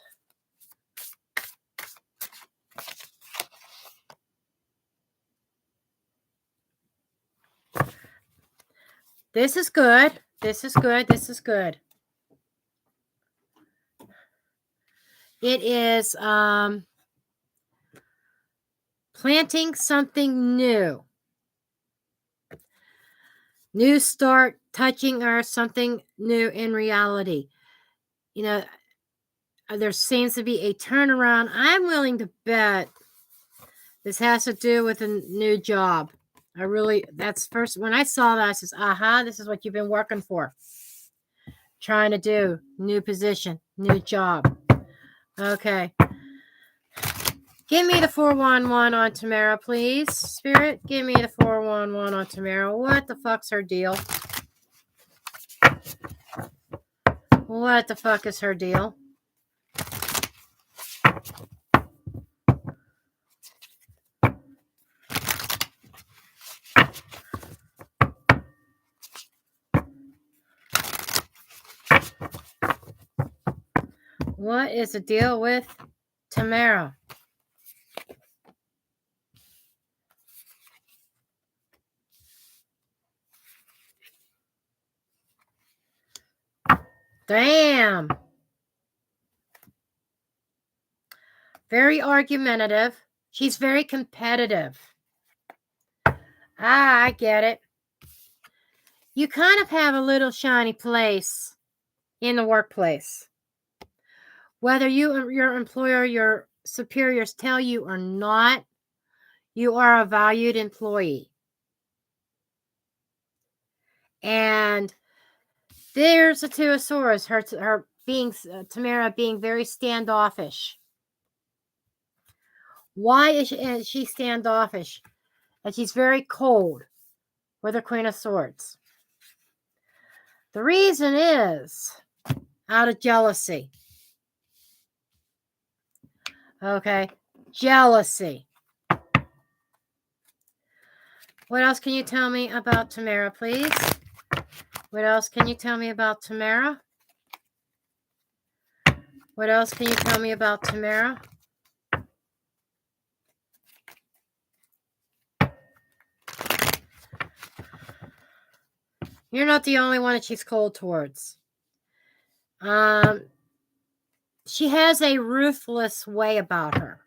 This is good. This is good. This is good. It is planting something new. New start, touching earth, something new in reality. You know, there seems to be a turnaround. I'm willing to bet this has to do with a new job. That's first, when I saw that, I says, aha, this is what you've been working for. Trying to do, new position, new job. Okay. Give me the 411 on Tamara, please. Spirit, give me the 411 on Tamara. What the fuck's her deal? What the fuck is her deal? What is the deal with Tamara? Damn. Very argumentative. She's very competitive. I get it. You kind of have a little shiny place in the workplace. Whether your employer, your superiors tell you or not, you are a valued employee. And there's the two of swords, her being, Tamara being very standoffish. Why is she standoffish? And she's very cold with the Queen of Swords. The reason is out of jealousy. Okay, jealousy. What else can you tell me about Tamara, please? What else can you tell me about Tamara? What else can you tell me about Tamara? You're not the only one that she's cold towards. She has a ruthless way about her.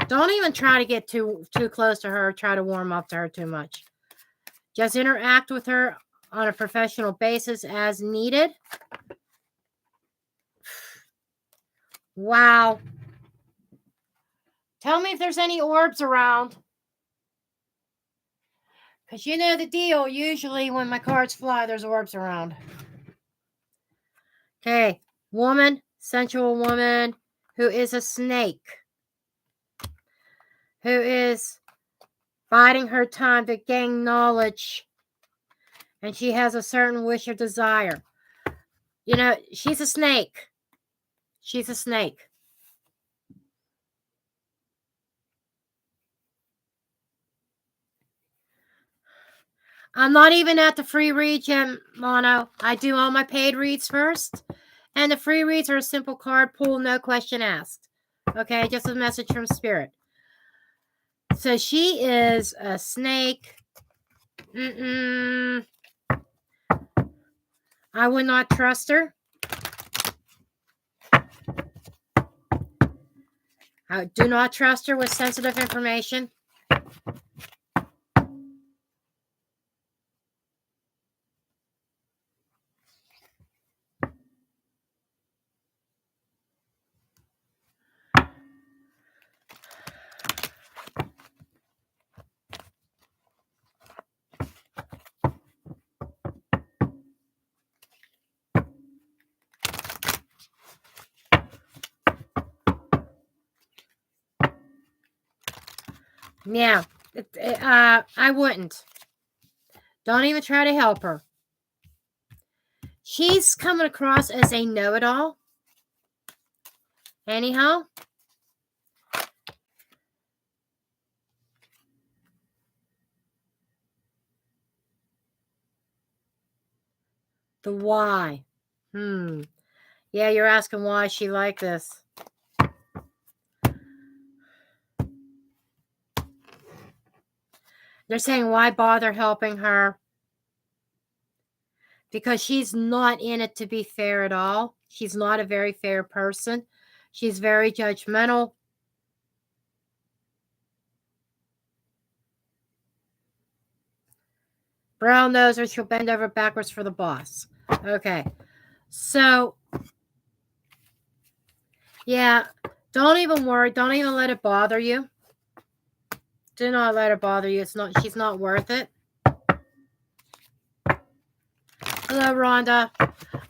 Don't even try to get too close to her, try to warm up to her too much. Just interact with her on a professional basis as needed. Wow. Tell me if there's any orbs around. Because you know the deal. Usually when my cards fly, there's orbs around. Okay. Woman, sensual woman who is a snake. Who is biding her time to gain knowledge. And she has a certain wish or desire. You know, she's a snake. She's a snake. I'm not even at the free read yet, Mono. I do all my paid reads first. And the free reads are a simple card pull, no question asked. Okay, just a message from Spirit. So she is a snake. I would not trust her. I do not trust her with sensitive information. Yeah, I wouldn't. Don't even try to help her. She's coming across as a know-it-all. Anyhow. The why. Yeah, you're asking why she like this. They're saying, why bother helping her? Because she's not in it to be fair at all. She's not a very fair person. She's very judgmental. Brown noser, she'll bend over backwards for the boss. Okay. So, yeah, don't even worry. Don't even let it bother you. Do not let it bother you. She's not worth it. Hello, Rhonda.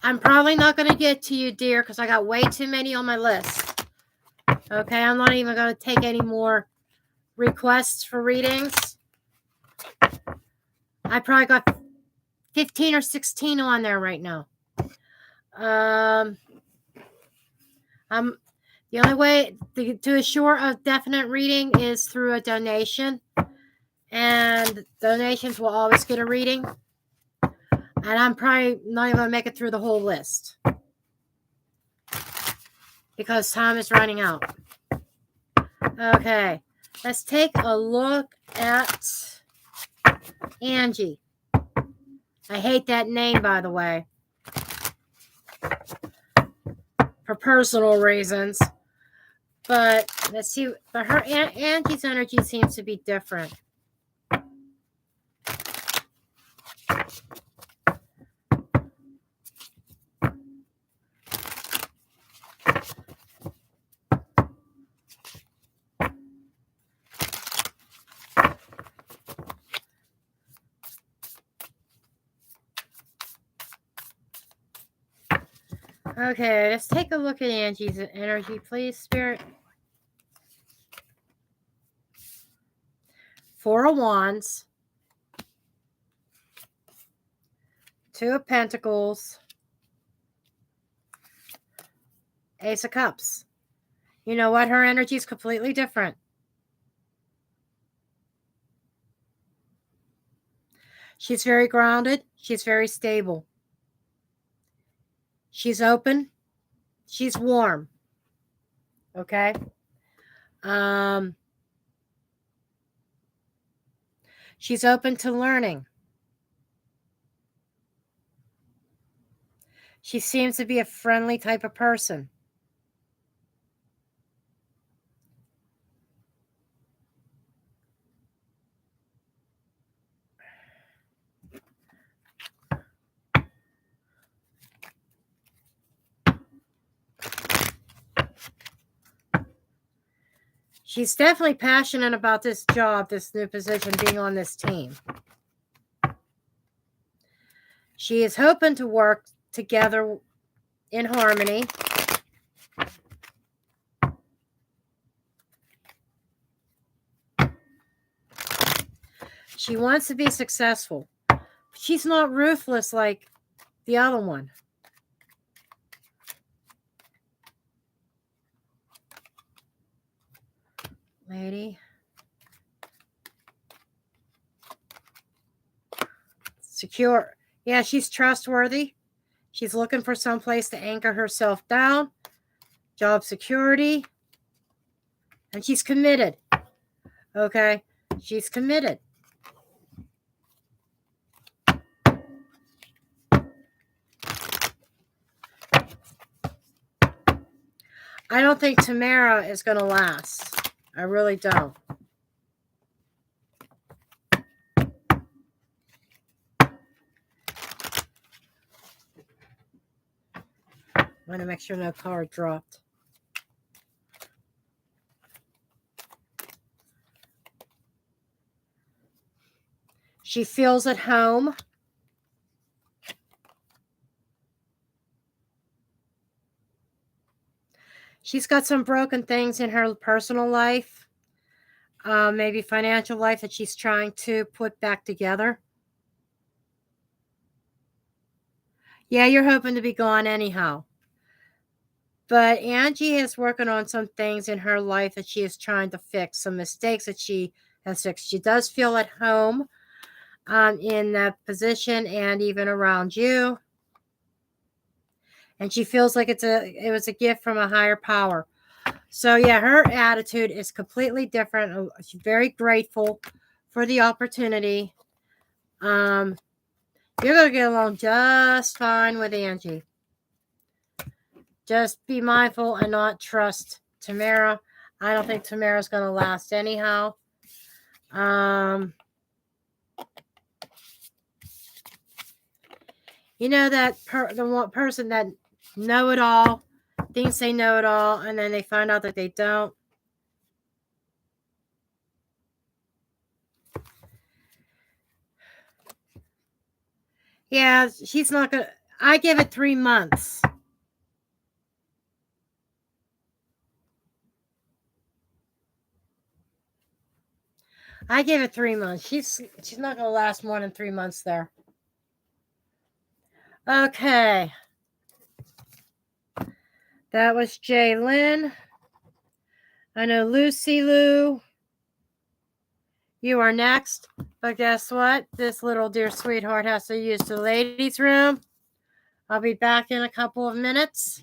I'm probably not going to get to you, dear, because I got way too many on my list. Okay, I'm not even going to take any more requests for readings. I probably got 15 or 16 on there right now. The only way to assure a definite reading is through a donation. And donations will always get a reading. And I'm probably not even going to make it through the whole list. Because time is running out. Okay. Let's take a look at Angie. I hate that name, by the way. For personal reasons. But let's see. But her Angie's energy seems to be different. Okay, let's take a look at Angie's energy, please, Spirit. Four of Wands. Two of Pentacles. Ace of Cups. You know what? Her energy is completely different. She's very grounded. She's very stable. She's open. She's warm. Okay. She's open to learning. She seems to be a friendly type of person. She's definitely passionate about this job, this new position, being on this team. She is hoping to work together in harmony. She wants to be successful. She's not ruthless like the other one. Lady. Secure. Yeah, she's trustworthy. She's looking for some place to anchor herself down. Job security. And she's committed. Okay? She's committed. I don't think Tamara is going to last. I really don't. I want to make sure no card dropped. She feels at home. She's got some broken things in her personal life, maybe financial life, that she's trying to put back together. Yeah, you're hoping to be gone anyhow. But Angie is working on some things in her life that she is trying to fix, some mistakes that she has fixed. She does feel at home in that position and even around you. And she feels like it was a gift from a higher power. So yeah, her attitude is completely different. She's very grateful for the opportunity. You're going to get along just fine with Angie. Just be mindful and not trust Tamara. I don't think Tamara's going to last anyhow. You know that the one person that know it all, thinks they know it all, and then they find out that they don't. Yeah, she's not going to. I give it 3 months. I give it 3 months. She's not going to last more than 3 months there. Okay. That was Jaylyn. I know Lucy Lou. You are next. But guess what? This little dear sweetheart has to use the ladies' room. I'll be back in a couple of minutes.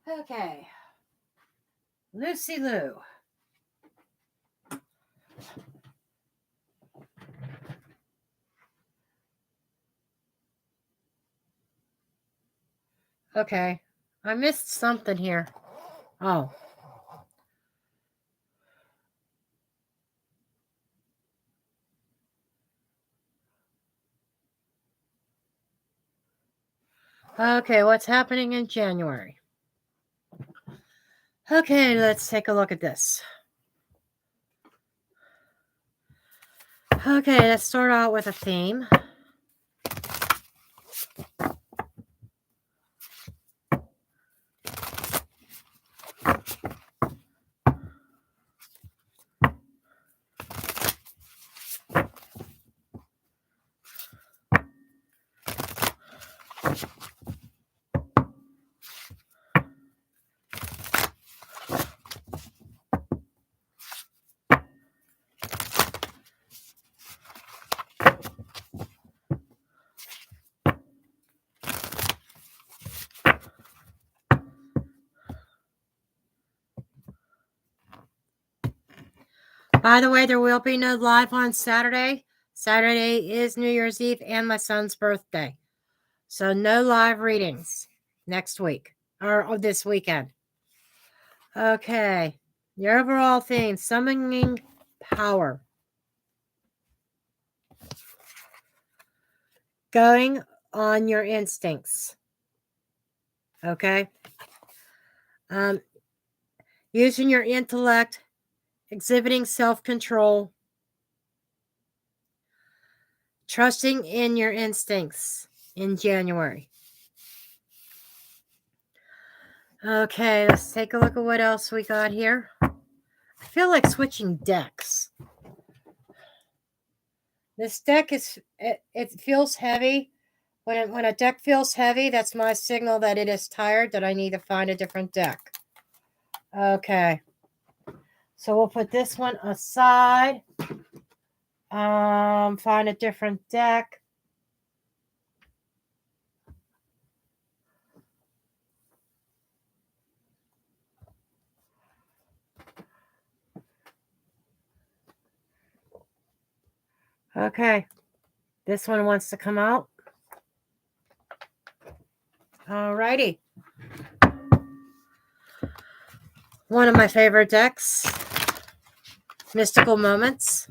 Okay. Lucy Lou. Okay. I missed something here. Oh. Okay, what's happening in January? Okay, let's take a look at this. Okay, let's start out with a theme. By the way, there will be no live on Saturday. Saturday is New Year's Eve and my son's birthday. So no live readings next week or this weekend. Okay. The overall theme, summoning power. Going on your instincts. Okay. Using your intellect, exhibiting self-control, trusting in your instincts in January. Okay, let's take a look at what else we got here. I feel like switching decks. This deck it feels heavy. When a deck feels heavy, that's my signal that it is tired, that I need to find a different deck. Okay. So we'll put this one aside. Find a different deck. Okay. This one wants to come out. Alrighty. One of my favorite decks, Mystical Moments.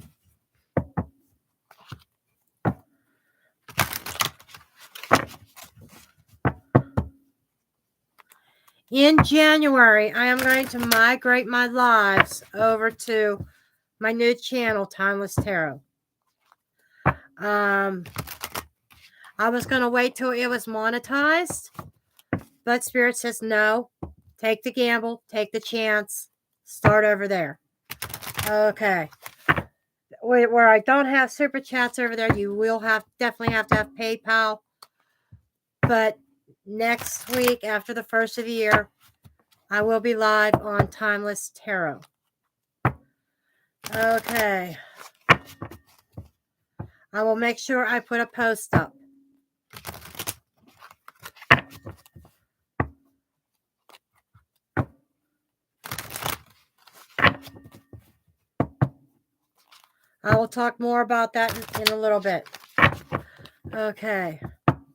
In January, I am going to migrate my lives over to my new channel, Timeless Tarot. I was going to wait till it was monetized, but Spirit says no. Take the gamble, take the chance, start over there. Okay. Where I don't have super chats over there, you will definitely have to have PayPal. But next week, after the first of the year, I will be live on Timeless Tarot. Okay. I will make sure I put a post up. I will talk more about that in a little bit. Okay.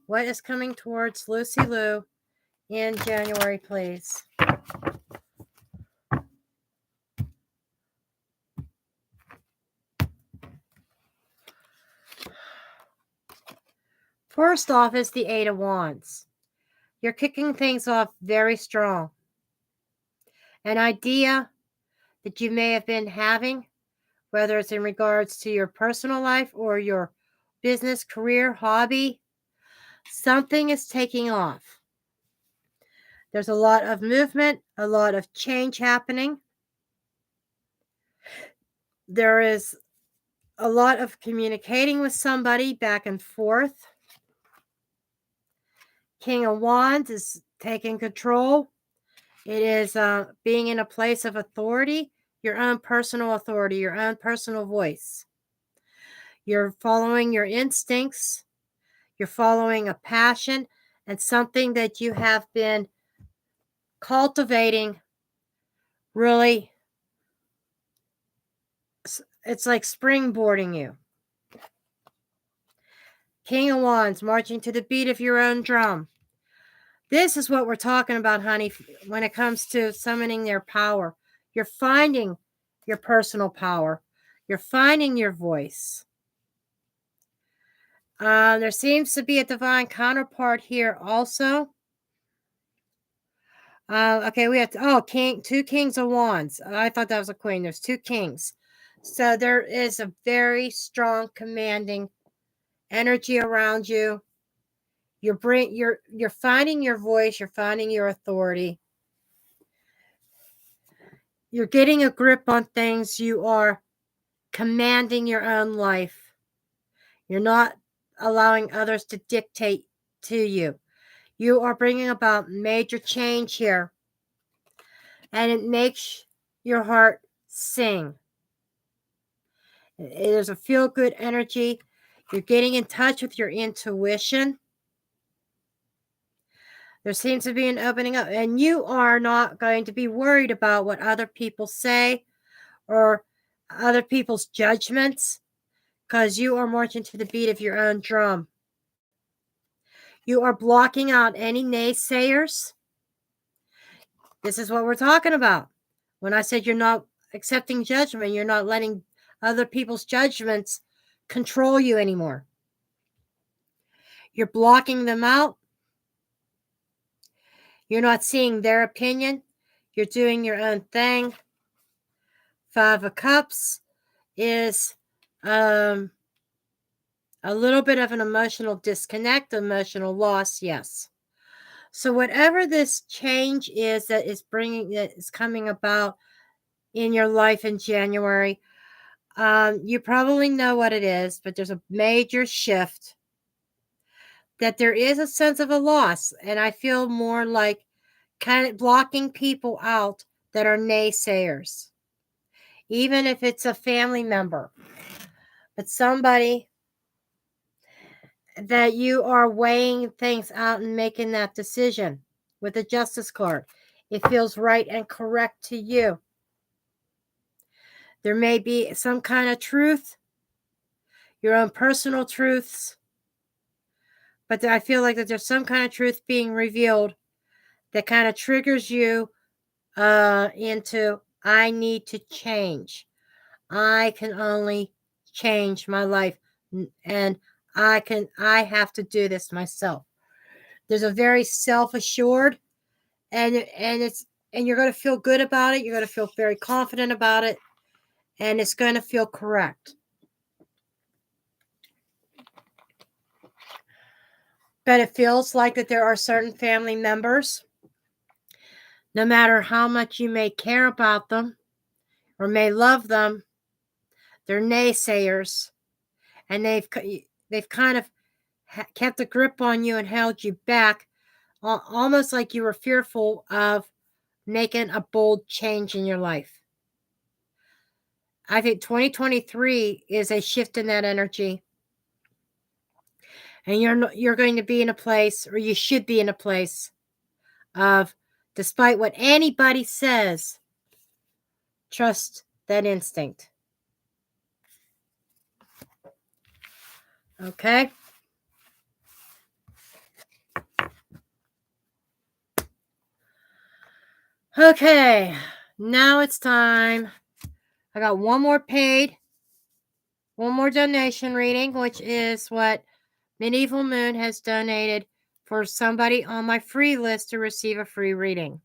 What is coming towards Lucy Lou in January, please? First off is the Eight of Wands. You're kicking things off very strong. An idea that you may have been having, whether it's in regards to your personal life or your business, career, hobby, something is taking off. There's a lot of movement, a lot of change happening. There is a lot of communicating with somebody back and forth. King of Wands is taking control. It is being in a place of authority, your own personal authority, your own personal voice. You're following your instincts. You're following a passion and something that you have been cultivating really, it's like springboarding you. King of Wands, marching to the beat of your own drum. This is what we're talking about, honey, when it comes to summoning their power. You're finding your personal power. You're finding your voice. There seems to be a divine counterpart here also. Okay, we have two kings of wands. I thought that was a queen. There's two kings. So there is a very strong commanding energy around you. You're finding your voice, you're finding your authority. You're getting a grip on things. You are commanding your own life. You're not allowing others to dictate to you. You are bringing about major change here. And it makes your heart sing. There's a feel-good energy. You're getting in touch with your intuition. There seems to be an opening up. And you are not going to be worried about what other people say or other people's judgments, because you are marching to the beat of your own drum. You are blocking out any naysayers. This is what we're talking about. When I said you're not accepting judgment, you're not letting other people's judgments control you anymore. You're blocking them out. You're not seeing their opinion. You're doing your own thing. 5 of Cups is a little bit of an emotional disconnect, emotional loss, yes. So whatever this change is that is coming about in your life in January, you probably know what it is, but there's a major shift. That there is a sense of a loss, and I feel more like kind of blocking people out that are naysayers, even if it's a family member, but somebody that you are weighing things out and making that decision with the Justice card. It feels right and correct to you. There may be some kind of truth, your own personal truths, but I feel like that there's some kind of truth being revealed that kind of triggers you into, I need to change. I can only change my life, and I have to do this myself. There's a very self-assured, and you're going to feel good about it. You're going to feel very confident about it, and it's going to feel correct. But it feels like that there are certain family members, no matter how much you may care about them or may love them, they're naysayers, and they've kind of kept a grip on you and held you back, almost like you were fearful of making a bold change in your life. I think 2023 is a shift in that energy. And you're going to be in a place, or you should be in a place of, despite what anybody says, trust that instinct. Okay? Okay, now it's time. I got one more donation reading, which is what Medieval Moon has donated for somebody on my free list to receive a free reading.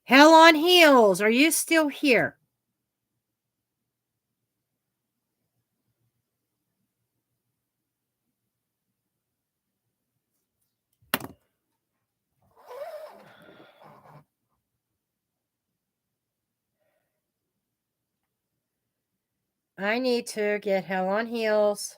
Hell on Heels, are you still here? I need to get Hell on Heels.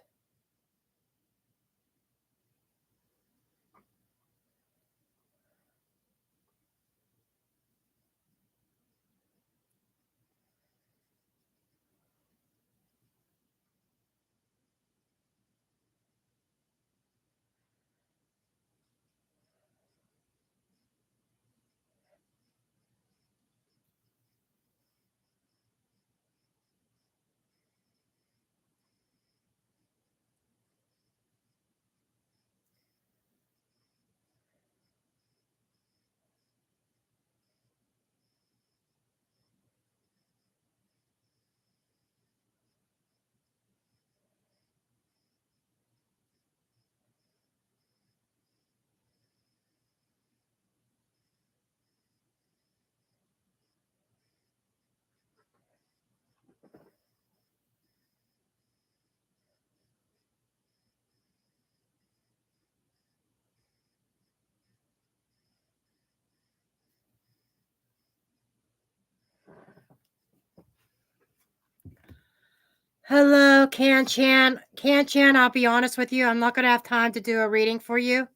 Hello, Can Chan. Can Chan, I'll be honest with you. I'm not going to have time to do a reading for you.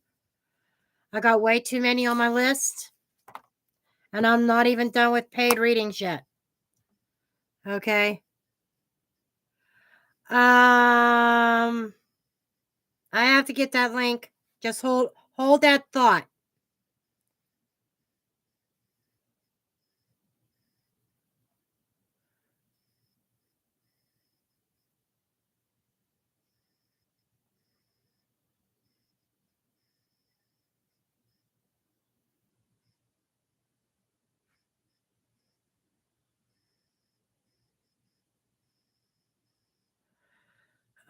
I got way too many on my list. And I'm not even done with paid readings yet. Okay. I have to get that link. Just hold that thought.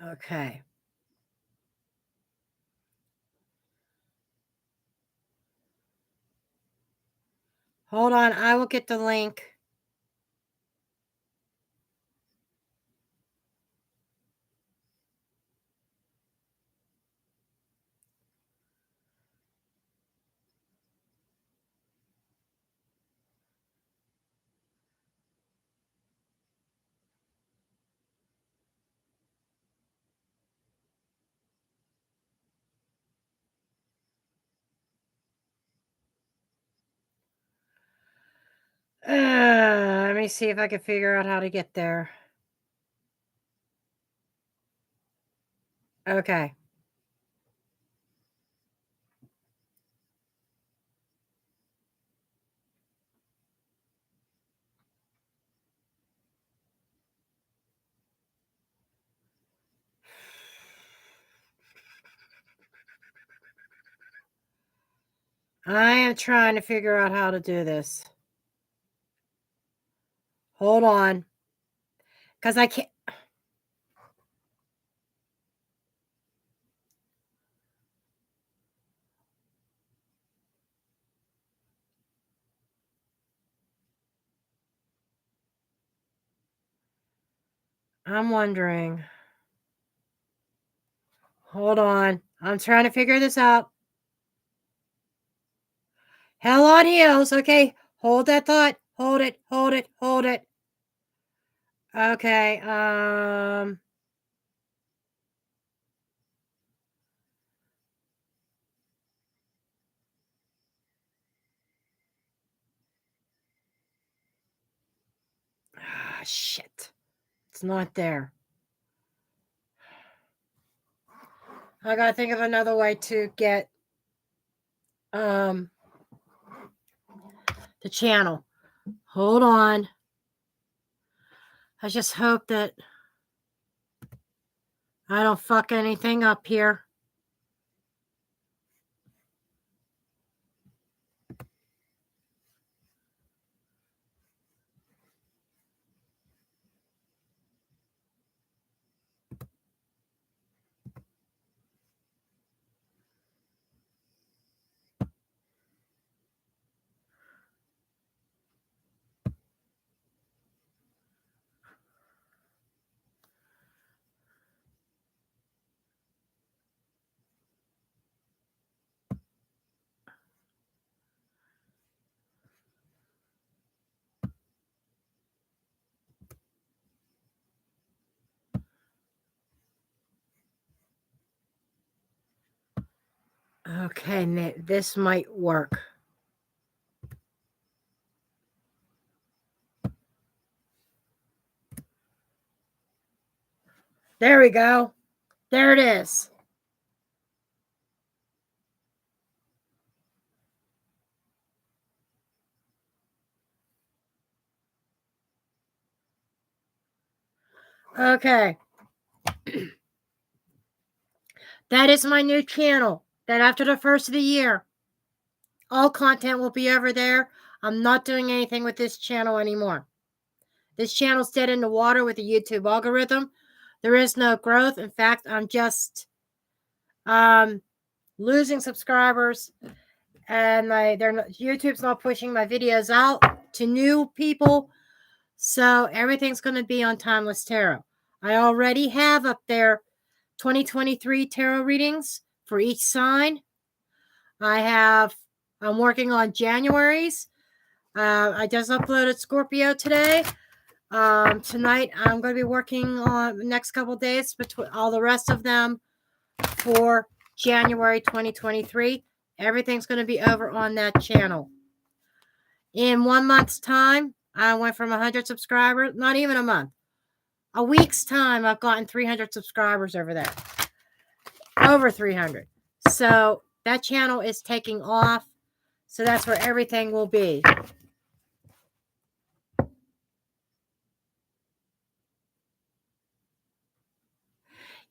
Okay. Hold on. I will get the link. Let me see if I can figure out how to get there. Okay. I am trying to figure out how to do this. Hold on. Because I can't. I'm wondering. Hold on. I'm trying to figure this out. Hell on Heels. Okay. Hold that thought. Hold it. Hold it. Hold it. Okay. Shit. It's not there. I gotta think of another way to get the channel. Hold on. I just hope that I don't fuck anything up here. Okay, this might work. There we go. There it is. Okay. That is my new channel. That after the first of the year, all content will be over there. I'm not doing anything with this channel anymore. This channel's dead in the water with the YouTube algorithm. There is no growth. In fact, I'm just losing subscribers, and YouTube's not pushing my videos out to new people. So everything's going to be on Timeless Tarot. I already have up there 2023 tarot readings for each sign. I'm working on January's. I just uploaded Scorpio today. Tonight, I'm going to be working on the next couple days between all the rest of them for January 2023. Everything's going to be over on that channel. In 1 month's time, I went from 100 subscribers, not even a month. A week's time, I've gotten 300 subscribers over there. Over 300. So that channel is taking off. So that's where everything will be.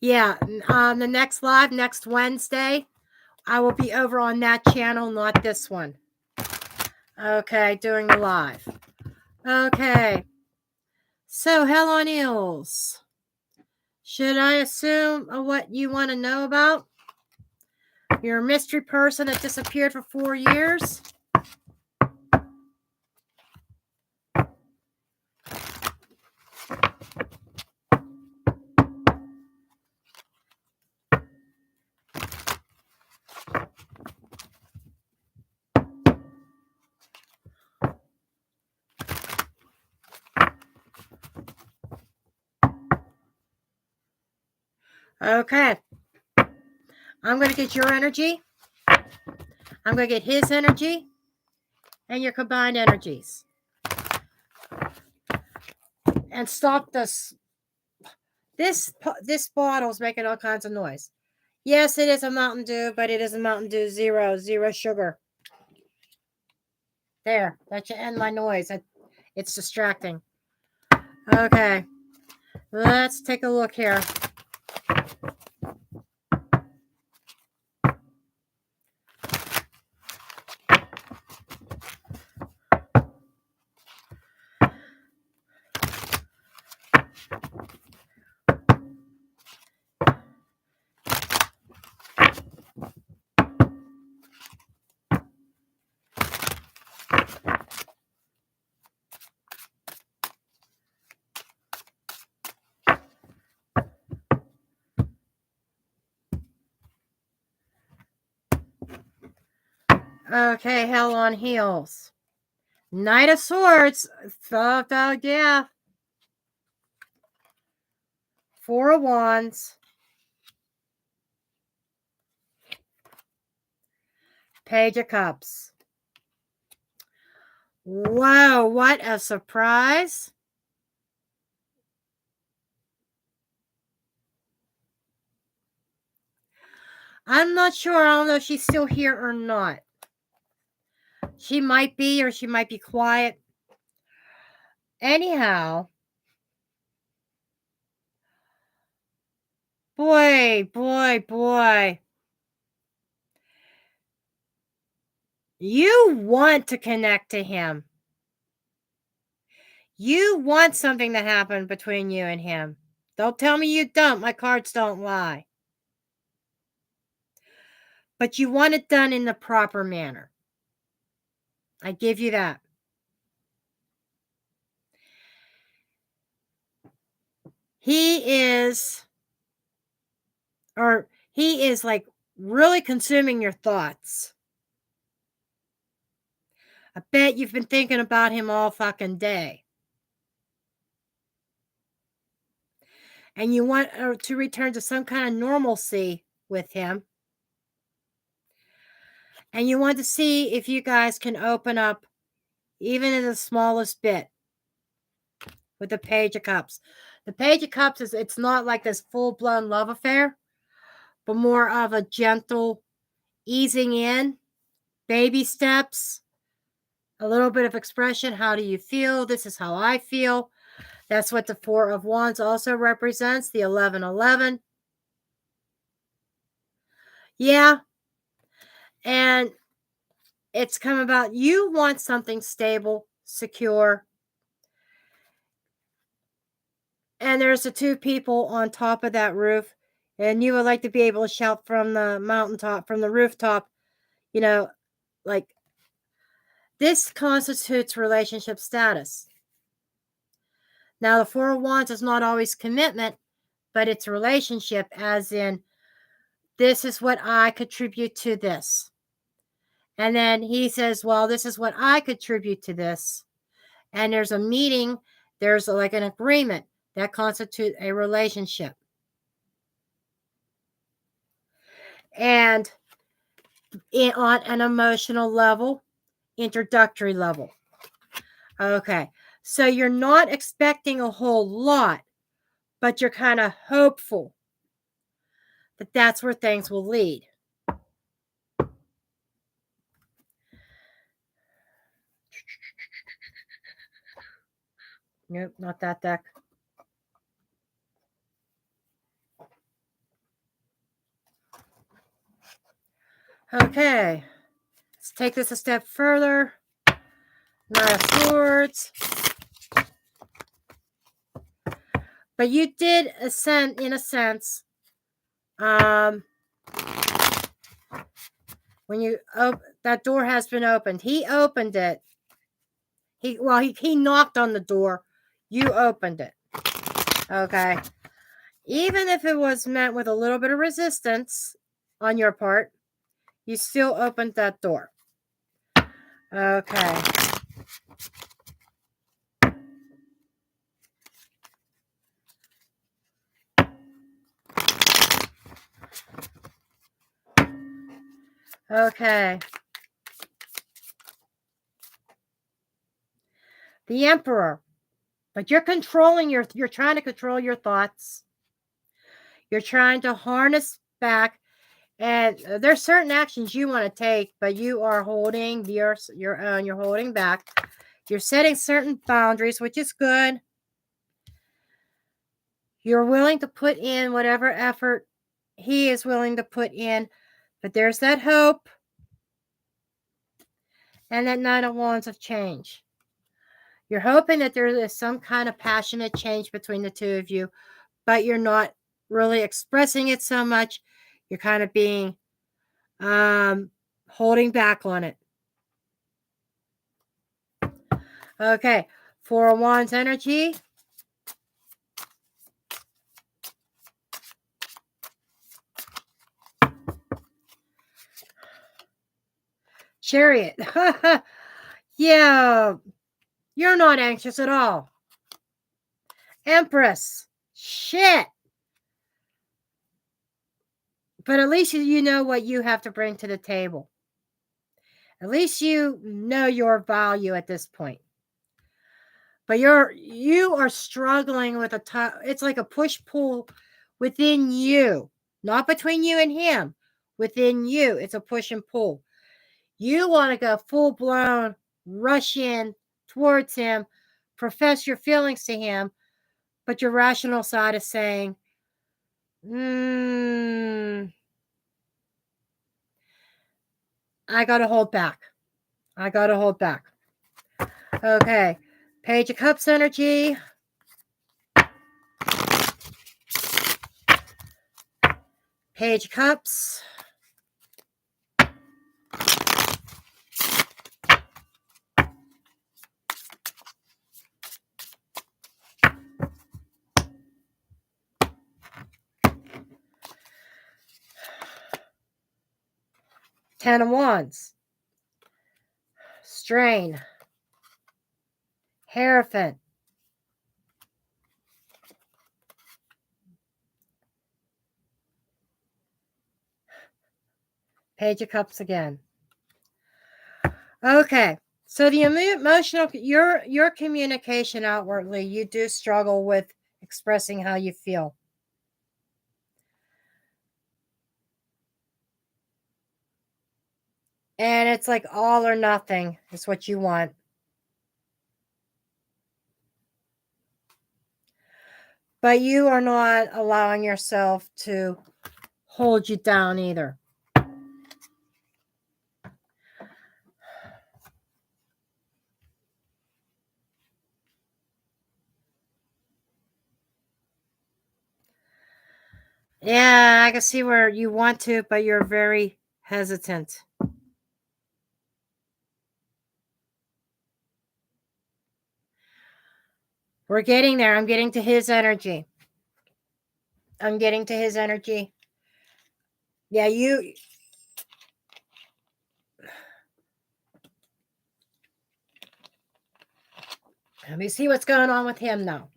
Yeah, the next live, next Wednesday, I will be over on that channel, not this one. Okay, doing the live. Okay. So, Hell on Eels. Should I assume what you want to know about? You're a mystery person that disappeared for 4 years? Okay. I'm going to get your energy. I'm going to get his energy and your combined energies. And stop this. This bottle's making all kinds of noise. Yes, it is a Mountain Dew, but it is a Mountain Dew zero sugar. There, that should end my noise. It's distracting. Okay, let's take a look here. Okay, Hell on Heels. Knight of Swords. Yeah. Four of Wands. Page of Cups. Whoa, what a surprise. I'm not sure. I don't know if she's still here or not. She might be, or she might be quiet. Anyhow, boy. You want to connect to him. You want something to happen between you and him. Don't tell me you don't. My cards don't lie. But you want it done in the proper manner. I give you that. He is like really consuming your thoughts. I bet you've been thinking about him all fucking day. And you want to return to some kind of normalcy with him. And you want to see if you guys can open up even in the smallest bit with the Page of Cups. The Page of Cups it's not like this full-blown love affair, but more of a gentle easing in, baby steps, a little bit of expression. How do you feel? This is how I feel. That's what the Four of Wands also represents, the 1111. Yeah, and it's come about you want something stable, secure. And there's the two people on top of that roof, and you would like to be able to shout from the mountaintop, from the rooftop, you know, like this constitutes relationship status. Now, the Four of Wands is not always commitment, but it's relationship, as in, this is what I contribute to this. And then he says, well, this is what I contribute to this. And there's a meeting, there's like an agreement that constitutes a relationship. And on an emotional level, introductory level. Okay, so you're not expecting a whole lot, but you're kind of hopeful that that's where things will lead. Nope, not that deck. Okay, let's take this a step further. Nine of Swords. But you did ascend, in a sense, when you that door has been opened. He opened it. He knocked on the door. You opened it. Okay. Even if it was met with a little bit of resistance on your part, you still opened that door. Okay. Okay. The Emperor. But you're trying to control your thoughts. You're trying to harness back. And there's certain actions you want to take, but you are holding your own. You're holding back. You're setting certain boundaries, which is good. You're willing to put in whatever effort he is willing to put in, but there's that hope and that Nine of Wands of change. You're hoping that there is some kind of passionate change between the two of you, but you're not really expressing it so much. You're kind of being holding back on it. Okay, Four of Wands energy. Chariot. Yeah, you're not anxious at all. Empress. Shit. But at least you know what you have to bring to the table. At least you know your value at this point. But you are struggling with it's like a push-pull within you. Not between you and him. Within you, it's a push and pull. You want to go full-blown, rush in towards him, profess your feelings to him, but your rational side is saying, I got to hold back. I got to hold back. Okay. Page of Cups energy. Page of Cups. Ten of Wands. Strain. Hierophant. Page of Cups again. Okay. So the emotional, your communication outwardly, you do struggle with expressing how you feel. And it's like all or nothing is what you want. But you are not allowing yourself to hold you down either. Yeah, I can see where you want to, but you're very hesitant. We're getting there. I'm getting to his energy. I'm getting to his energy. Yeah, you. Let me see what's going on with him now.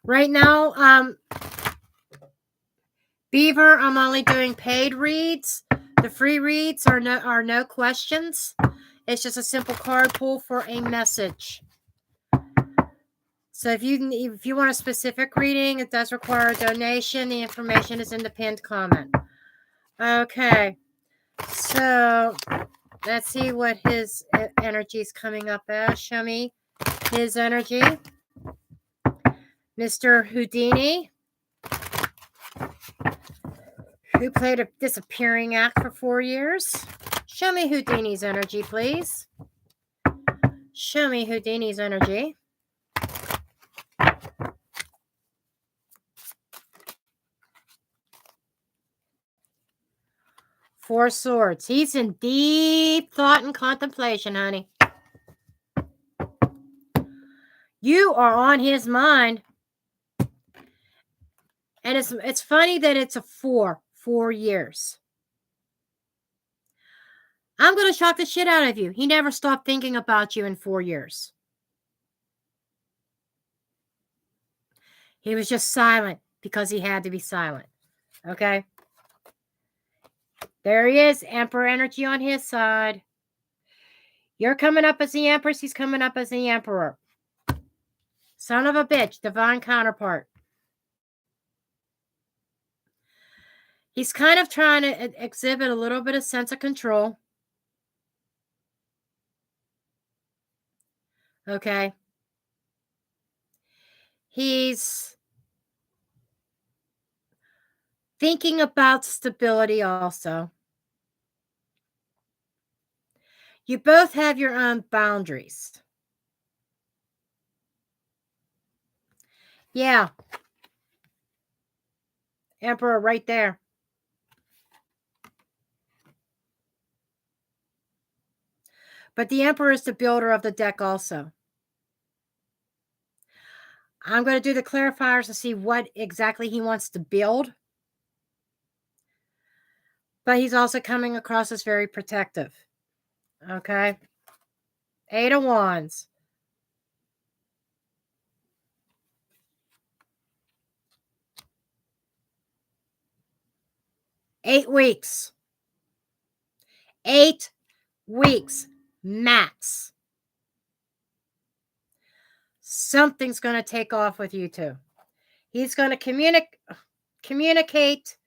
Right now, Beaver, I'm only doing paid reads. The free reads are no questions. It's just a simple card pull for a message. So if you want a specific reading, it does require a donation. The information is in the pinned comment. Okay, so let's see what his energy is coming up as. Show me his energy. Mr. Houdini, who played a disappearing act for 4 years. Show me Houdini's energy, please. Show me Houdini's energy. Four Swords. He's in deep thought and contemplation, honey. You are on his mind. And it's funny that it's a 4 years. I'm going to shock the shit out of you. He never stopped thinking about you in 4 years. He was just silent because he had to be silent. Okay? There he is. Emperor energy on his side. You're coming up as the Empress. He's coming up as the Emperor. Son of a bitch. Divine counterpart. He's kind of trying to exhibit a little bit of sense of control. Okay? He's thinking about stability also. You both have your own boundaries. Yeah. Emperor right there. But the Emperor is the builder of the deck also. I'm going to do the clarifiers to see what exactly he wants to build. But he's also coming across as very protective. Okay? 8 of Wands. Eight weeks. 8 weeks max. Something's going to take off with you two. He's going to communicate.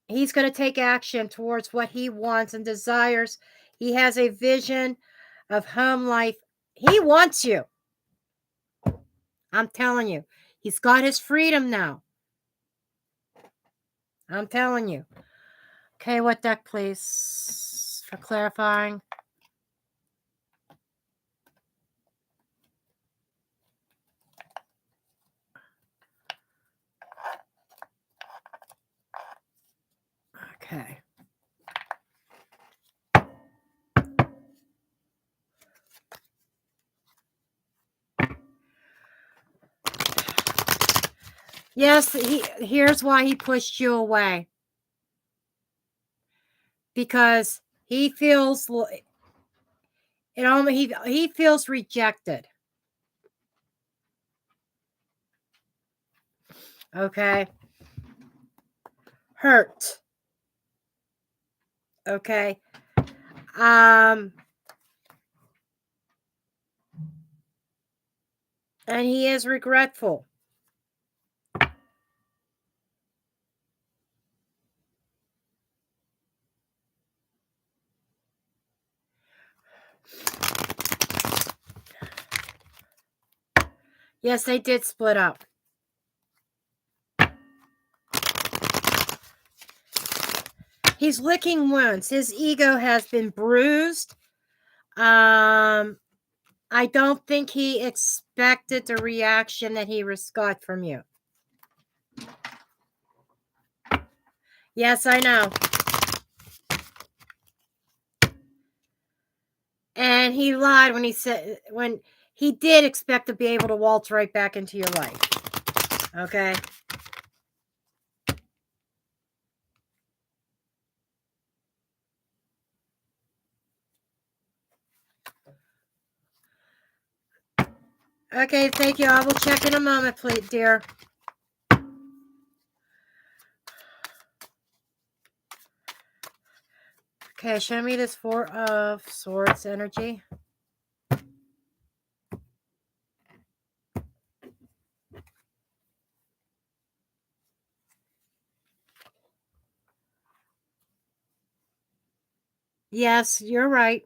He's going to take action towards what he wants and desires. He has a vision of home life. He wants you. I'm telling you. He's got his freedom now. I'm telling you. Okay, what deck, please, for clarifying? Okay. Yes, here's why he pushed you away. Because he feels he feels rejected. Okay? Hurt. Okay? And he is regretful. Yes, they did split up. He's licking wounds. His ego has been bruised. I don't think he expected the reaction that he got from you. Yes, I know. And he lied when he did expect to be able to waltz right back into your life. Okay? Okay, thank you. I will check in a moment, please, dear. Okay, show me this Four of Swords energy. Yes, you're right.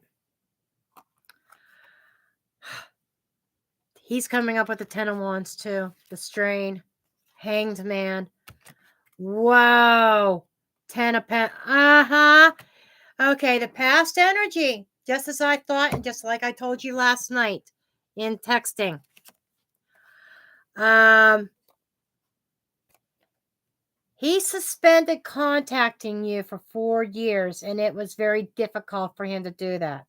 He's coming up with the 10 of Wands, too. The strain. Hanged Man. Whoa. 10 of Pentacles. Uh-huh. Okay, the past energy. Just as I thought and just like I told you last night in texting. He suspended contacting you for 4 years, and it was very difficult for him to do that.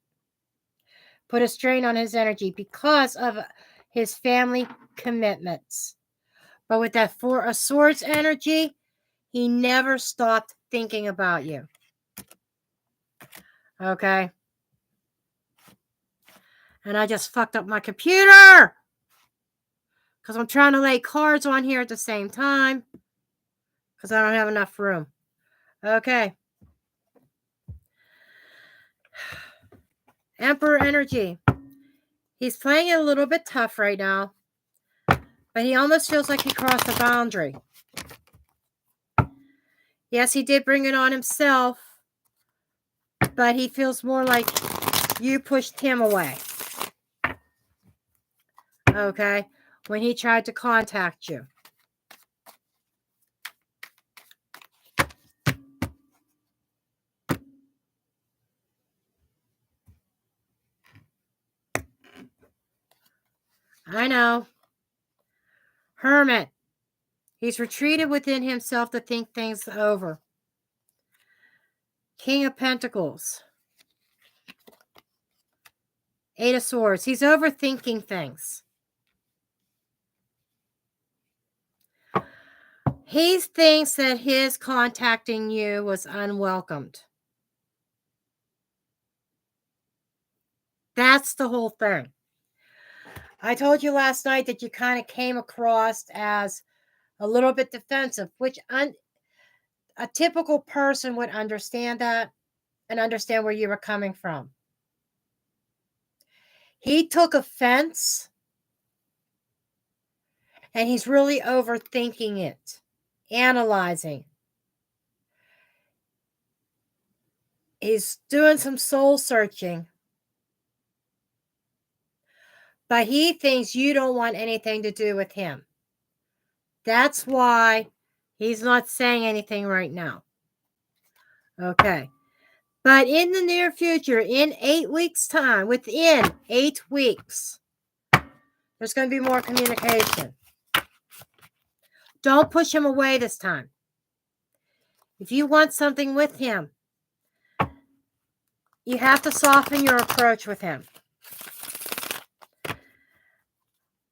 Put a strain on his energy because of his family commitments. But with that Four of Swords energy, he never stopped thinking about you. Okay? And I just fucked up my computer! Because I'm trying to lay cards on here at the same time. Because I don't have enough room. Okay. Emperor energy. He's playing it a little bit tough right now. But he almost feels like he crossed the boundary. Yes, he did bring it on himself. But he feels more like you pushed him away. Okay? When he tried to contact you. I know. Hermit. He's retreated within himself to think things over. King of Pentacles. 8 of Swords. He's overthinking things. He thinks that his contacting you was unwelcomed. That's the whole thing. I told you last night that you kind of came across as a little bit defensive, which a typical person would understand that and understand where you were coming from. He took offense and he's really overthinking it, analyzing. He's doing some soul searching. But he thinks you don't want anything to do with him. That's why he's not saying anything right now. Okay. But in the near future, in 8 weeks' time, within 8 weeks, there's going to be more communication. Don't push him away this time. If you want something with him, you have to soften your approach with him.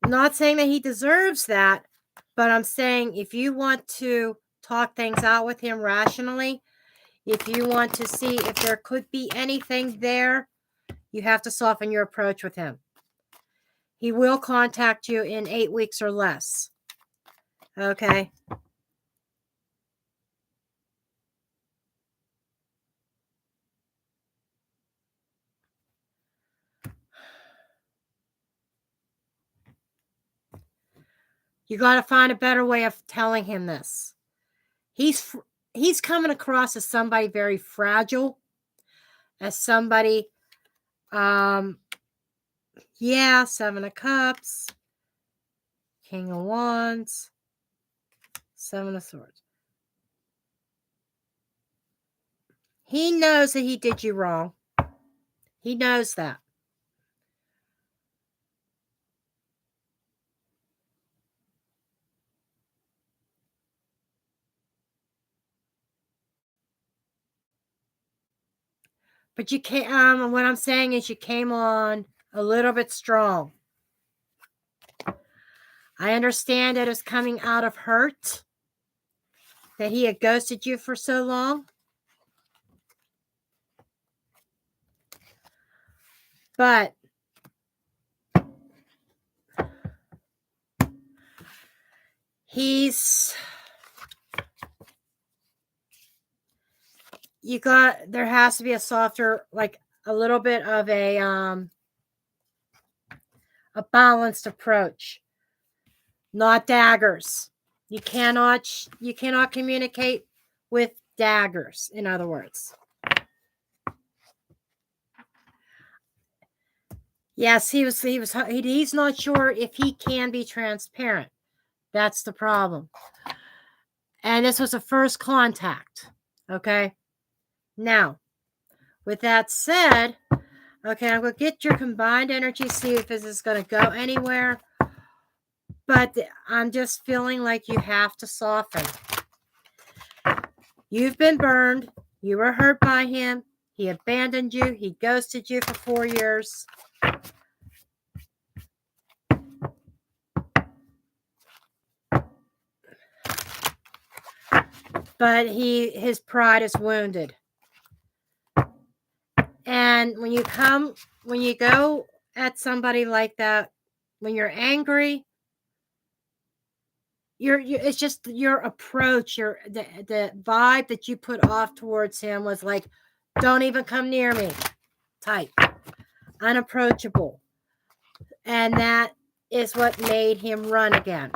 I'm not saying that he deserves that, but I'm saying if you want to talk things out with him rationally, if you want to see if there could be anything there, you have to soften your approach with him. He will contact you in 8 weeks or less. Okay. You got to find a better way of telling him this. He's he's coming across as somebody very fragile, as somebody yeah, 7 of Cups, King of Wands, 7 of Swords. He knows that he did you wrong. He knows that. But you can't, what I'm saying is you came on a little bit strong. I understand that it's coming out of hurt, that he had ghosted you for so long. But there has to be a softer, like a little bit of a balanced approach, not daggers. You cannot communicate with daggers, in other words. Yes, he's not sure if he can be transparent. That's the problem. And this was a first contact. Okay. Now, with that said, okay, I'm going to get your combined energy, see if this is going to go anywhere. But I'm just feeling like you have to soften. You've been burned. You were hurt by him. He abandoned you. He ghosted you for 4 years. But his pride is wounded. And when you go at somebody like that, when you're angry, it's just your approach, the vibe that you put off towards him was like, don't even come near me type, unapproachable. And that is what made him run again.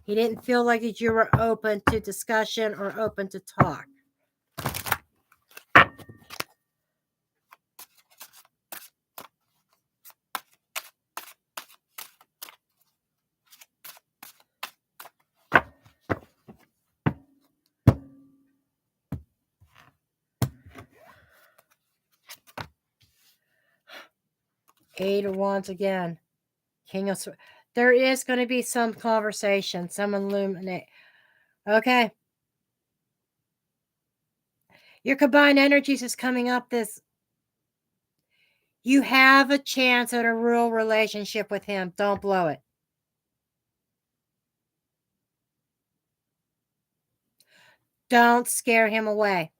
He didn't feel like that you were open to discussion or open to talk. Eight of Wands again. King of Swords. There is going to be some conversation, some illuminate. Okay. Your combined energies is coming up this. You have a chance at a real relationship with him. Don't blow it. Don't scare him away.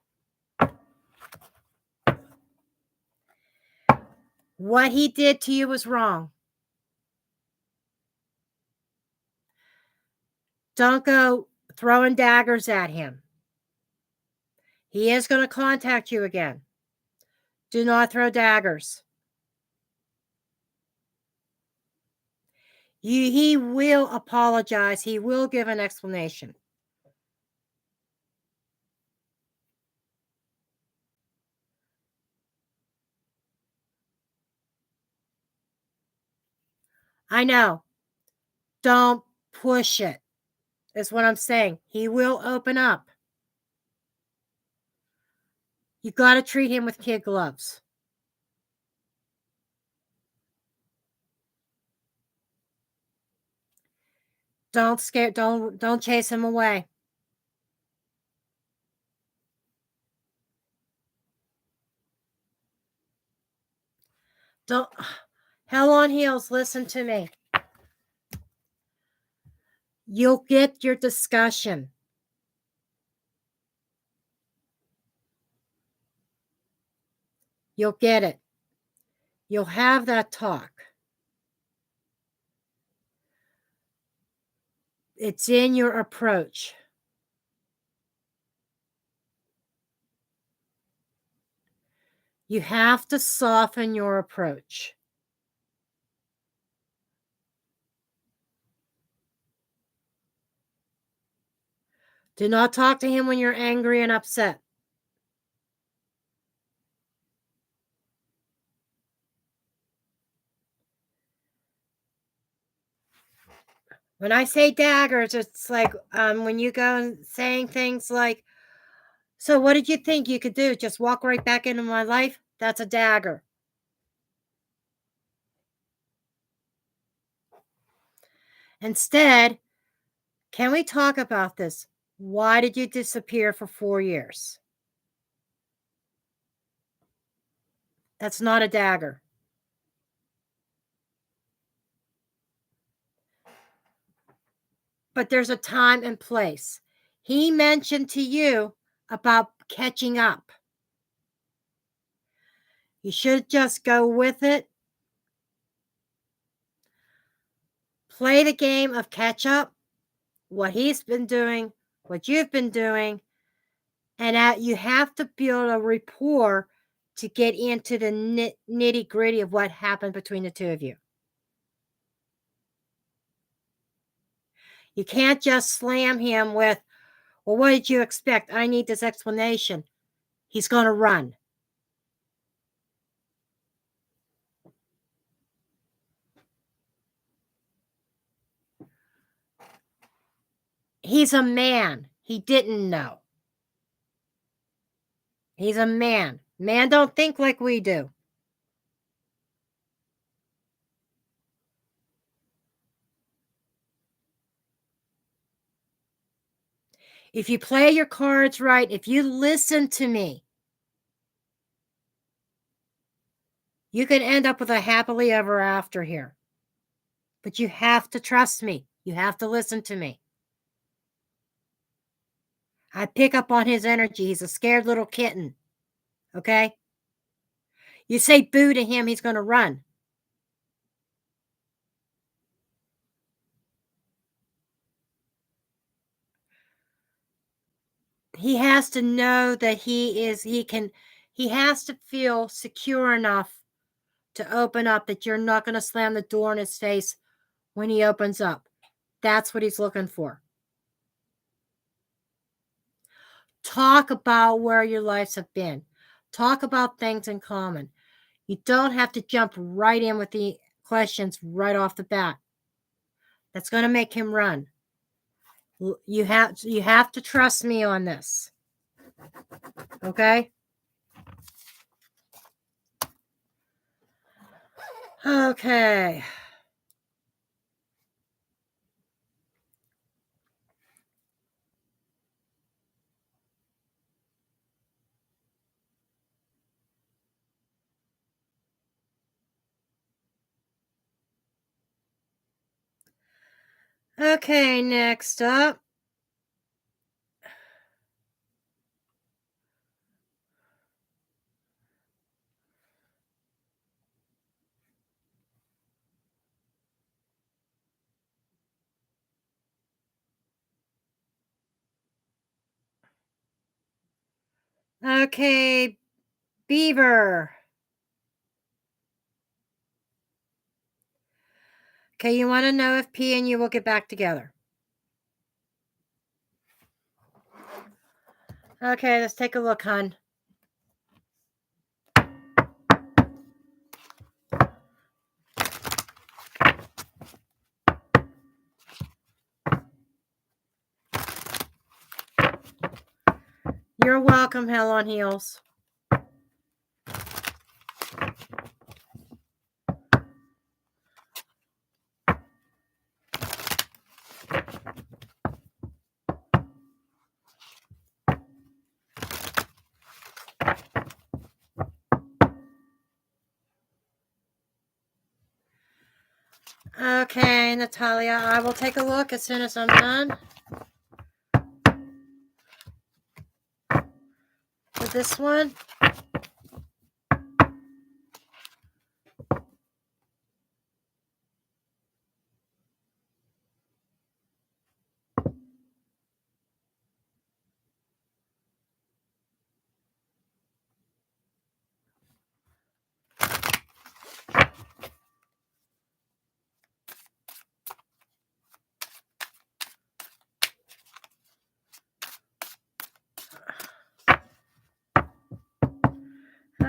What he did to you was wrong. Don't go throwing daggers at him. He is going to contact you again. Do not throw daggers. He will apologize. He will give an explanation. I know. Don't push it. That's what I'm saying. He will open up. You got to treat him with kid gloves. Don't chase him away. Don't Hell on heels, listen to me. You'll get your discussion. You'll get it. You'll have that talk. It's in your approach. You have to soften your approach. Do not talk to him when you're angry and upset. When I say daggers, it's like when you go and saying things like, so what did you think you could do? Just walk right back into my life? That's a dagger. Instead, can we talk about this? Why did you disappear for 4 years? That's not a dagger. But there's a time and place. He mentioned to you about catching up. You should just go with it. Play the game of catch up, what he's been doing, what you've been doing, and you have to build a rapport to get into the nitty gritty of what happened between the two of you. You can't just slam him with, well, what did you expect? I need this explanation. He's going to run. He's a man. He didn't know. He's a man. Men don't think like we do. If you play your cards right, if you listen to me, you can end up with a happily ever after here. But you have to trust me. You have to listen to me. I pick up on his energy. He's a scared little kitten. Okay? You say boo to him, he's going to run. He has to know that he has to feel secure enough to open up, that you're not going to slam the door in his face when he opens up. That's what he's looking for. Talk about where your lives have been. Talk about things in common. You don't have to jump right in with the questions right off the bat. That's going to make him run. You have to trust me on this. Okay? Okay. Okay, next up. Okay, Beaver. Okay, you want to know if P and you will get back together. Okay, let's take a look, hon. You're welcome, Hell on Heels. Okay, Natalia, I will take a look as soon as I'm done with this one.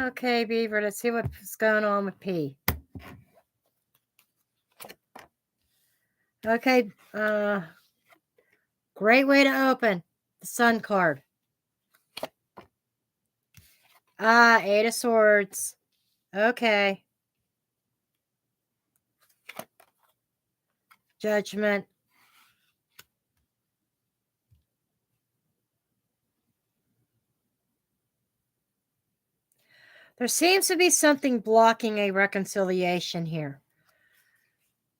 Okay, Beaver, let's see what's going on with P. Okay, great way to open the Sun card. Eight of Swords. Okay. Judgment. There seems to be something blocking a reconciliation here.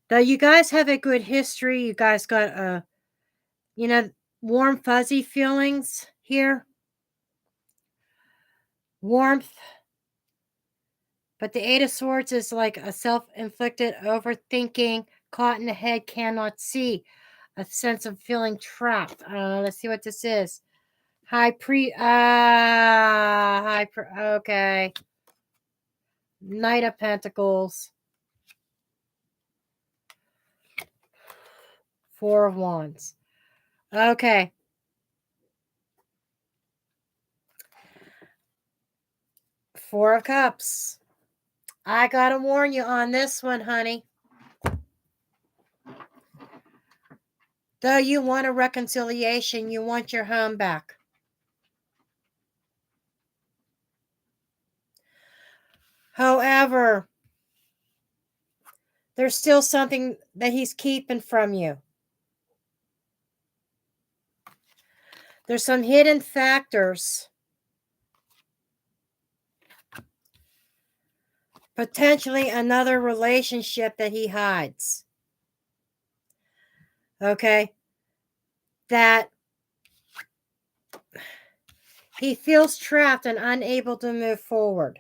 Though you guys have a good history, you guys got warm, fuzzy feelings here. Warmth. But the Eight of Swords is like a self-inflicted overthinking, caught in the head, cannot see. A sense of feeling trapped. Let's see what this is. Okay. Knight of Pentacles. Four of Wands. Okay. Four of Cups. I gotta warn you on this one, honey. Though you want a reconciliation, you want your home back. However, there's still something that he's keeping from you. There's some hidden factors. Potentially another relationship that he hides. Okay? That he feels trapped and unable to move forward.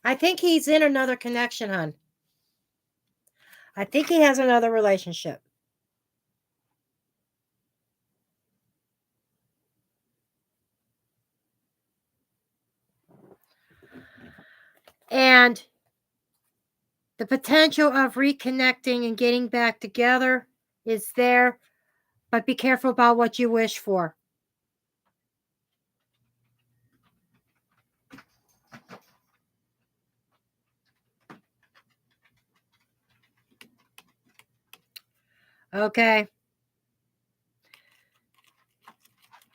I think he's in another connection, hon. I think he has another relationship. And the potential of reconnecting and getting back together is there, but be careful about what you wish for. Okay?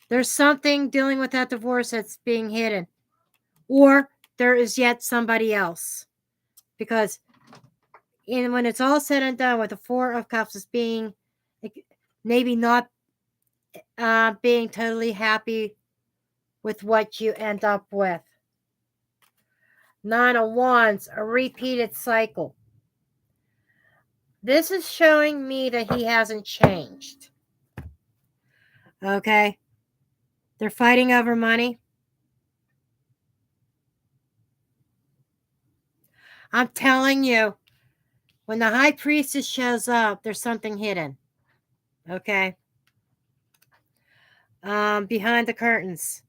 There's something dealing with that divorce that's being hidden. Or there is yet somebody else. Because when it's all said and done with the Four of Cups as being maybe not being totally happy with what you end up with. Nine of Wands, a repeated cycle. This is showing me that he hasn't changed. Okay? They're fighting over money. I'm telling you, when the High Priestess shows up, there's something hidden. Okay? Behind the curtains.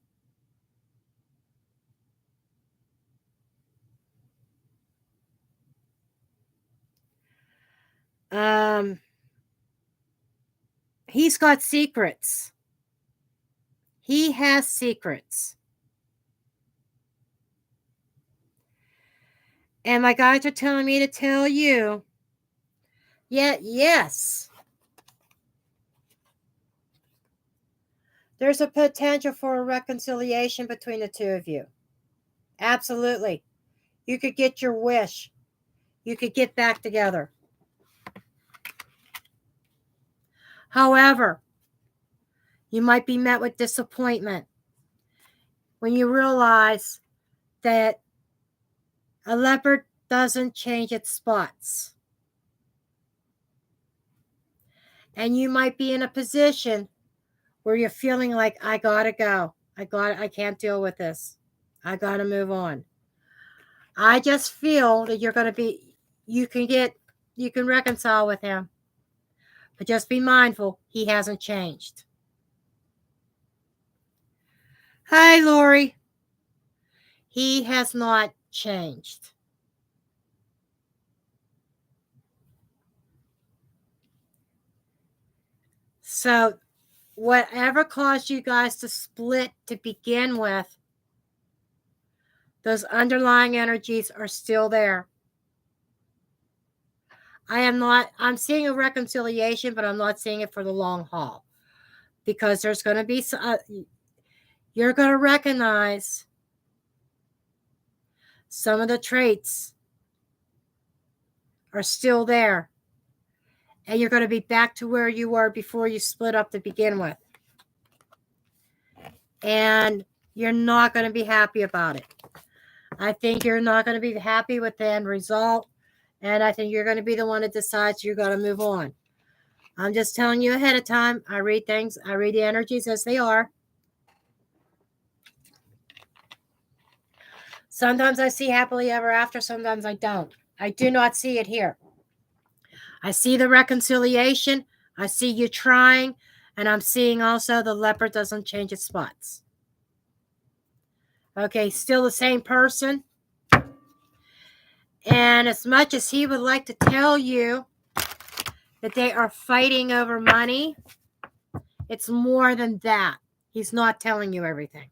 He's got secrets. He has secrets. And my guides are telling me to tell you, yes, there's a potential for a reconciliation between the two of you. Absolutely. You could get your wish. You could get back together. However, you might be met with disappointment when you realize that a leopard doesn't change its spots. And you might be in a position where you're feeling like, I gotta go. I can't deal with this. I gotta move on. I just feel that you can reconcile with him. But just be mindful, he hasn't changed. Hi, Lori. He has not changed. So, whatever caused you guys to split to begin with, Those underlying energies are still there. I'm seeing a reconciliation, but I'm not seeing it for the long haul. Because there's going to be, you're going to recognize some of the traits are still there. And you're going to be back to where you were before you split up to begin with. And you're not going to be happy about it. I think you're not going to be happy with the end result. And I think you're going to be the one that decides you're going to move on. I'm just telling you ahead of time. I read things. I read the energies as they are. Sometimes I see happily ever after. Sometimes I don't. I do not see it here. I see the reconciliation. I see you trying. And I'm seeing also the leopard doesn't change its spots. Okay, still the same person. And as much as he would like to tell you that they are fighting over money, it's more than that. He's not telling you everything.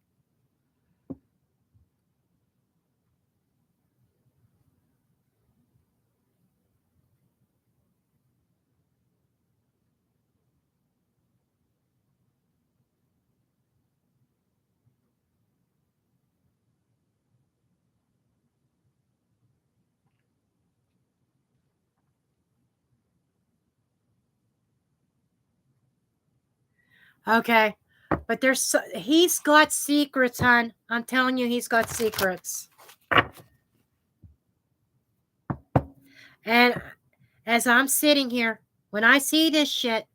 Okay, but he's got secrets, hon. I'm telling you, he's got secrets. And as I'm sitting here, when I see this shit,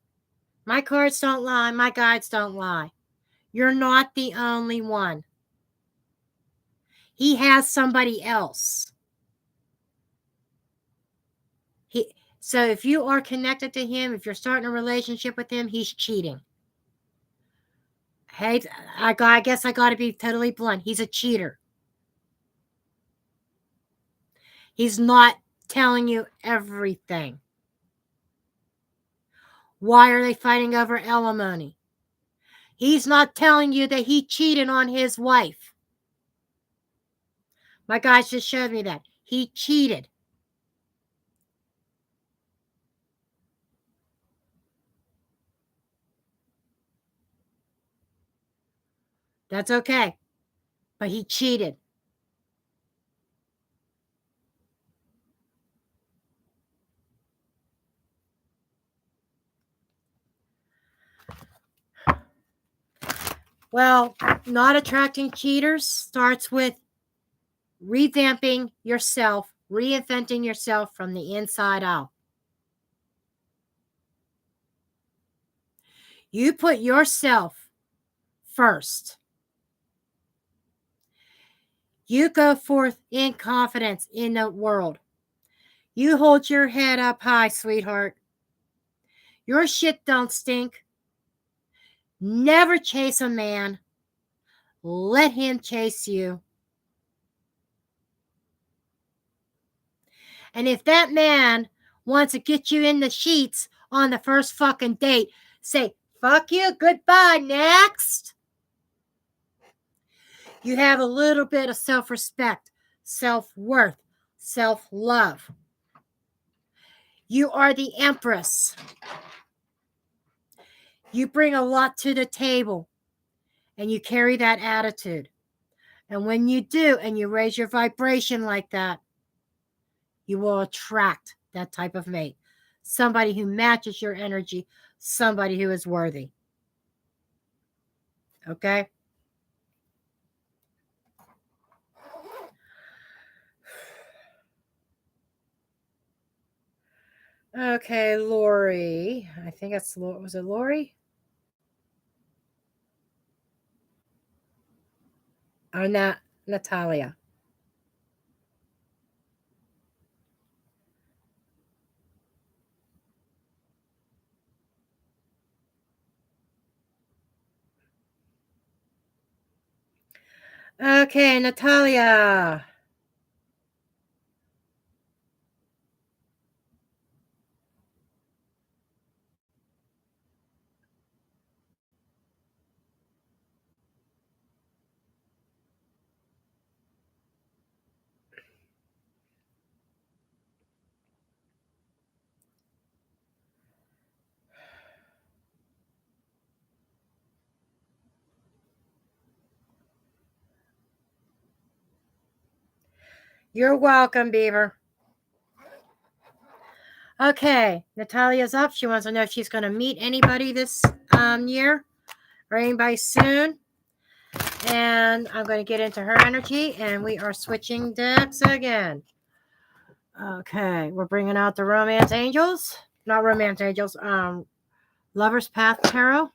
my cards don't lie, my guides don't lie. You're not the only one. He has somebody else. So if you are connected to him, if you're starting a relationship with him, he's cheating. Hey, I guess I got to be totally blunt. He's a cheater. He's not telling you everything. Why are they fighting over alimony? He's not telling you that he cheated on his wife. My guys just showed me that. He cheated. That's okay. But he cheated. Well, not attracting cheaters starts with revamping yourself, reinventing yourself from the inside out. You put yourself first. You go forth in confidence in the world. You hold your head up high, sweetheart. Your shit don't stink. Never chase a man. Let him chase you. And if that man wants to get you in the sheets on the first fucking date, say, fuck you, goodbye, next. You have a little bit of self-respect, self-worth, self-love. You are the empress. You bring a lot to the table, and you carry that attitude. And when you do, and you raise your vibration like that, you will attract that type of mate. Somebody who matches your energy, somebody who is worthy. Okay? Okay, Lori. I think that's, was it Lori? Or not Natalia? Okay, Natalia. You're welcome, Beaver. Okay, Natalia's up. She wants to know if she's going to meet anybody this year or anybody soon. And I'm going to get into her energy, and we are switching decks again. Okay, we're bringing out the Romance Angels. Not Romance Angels, Lover's Path Tarot.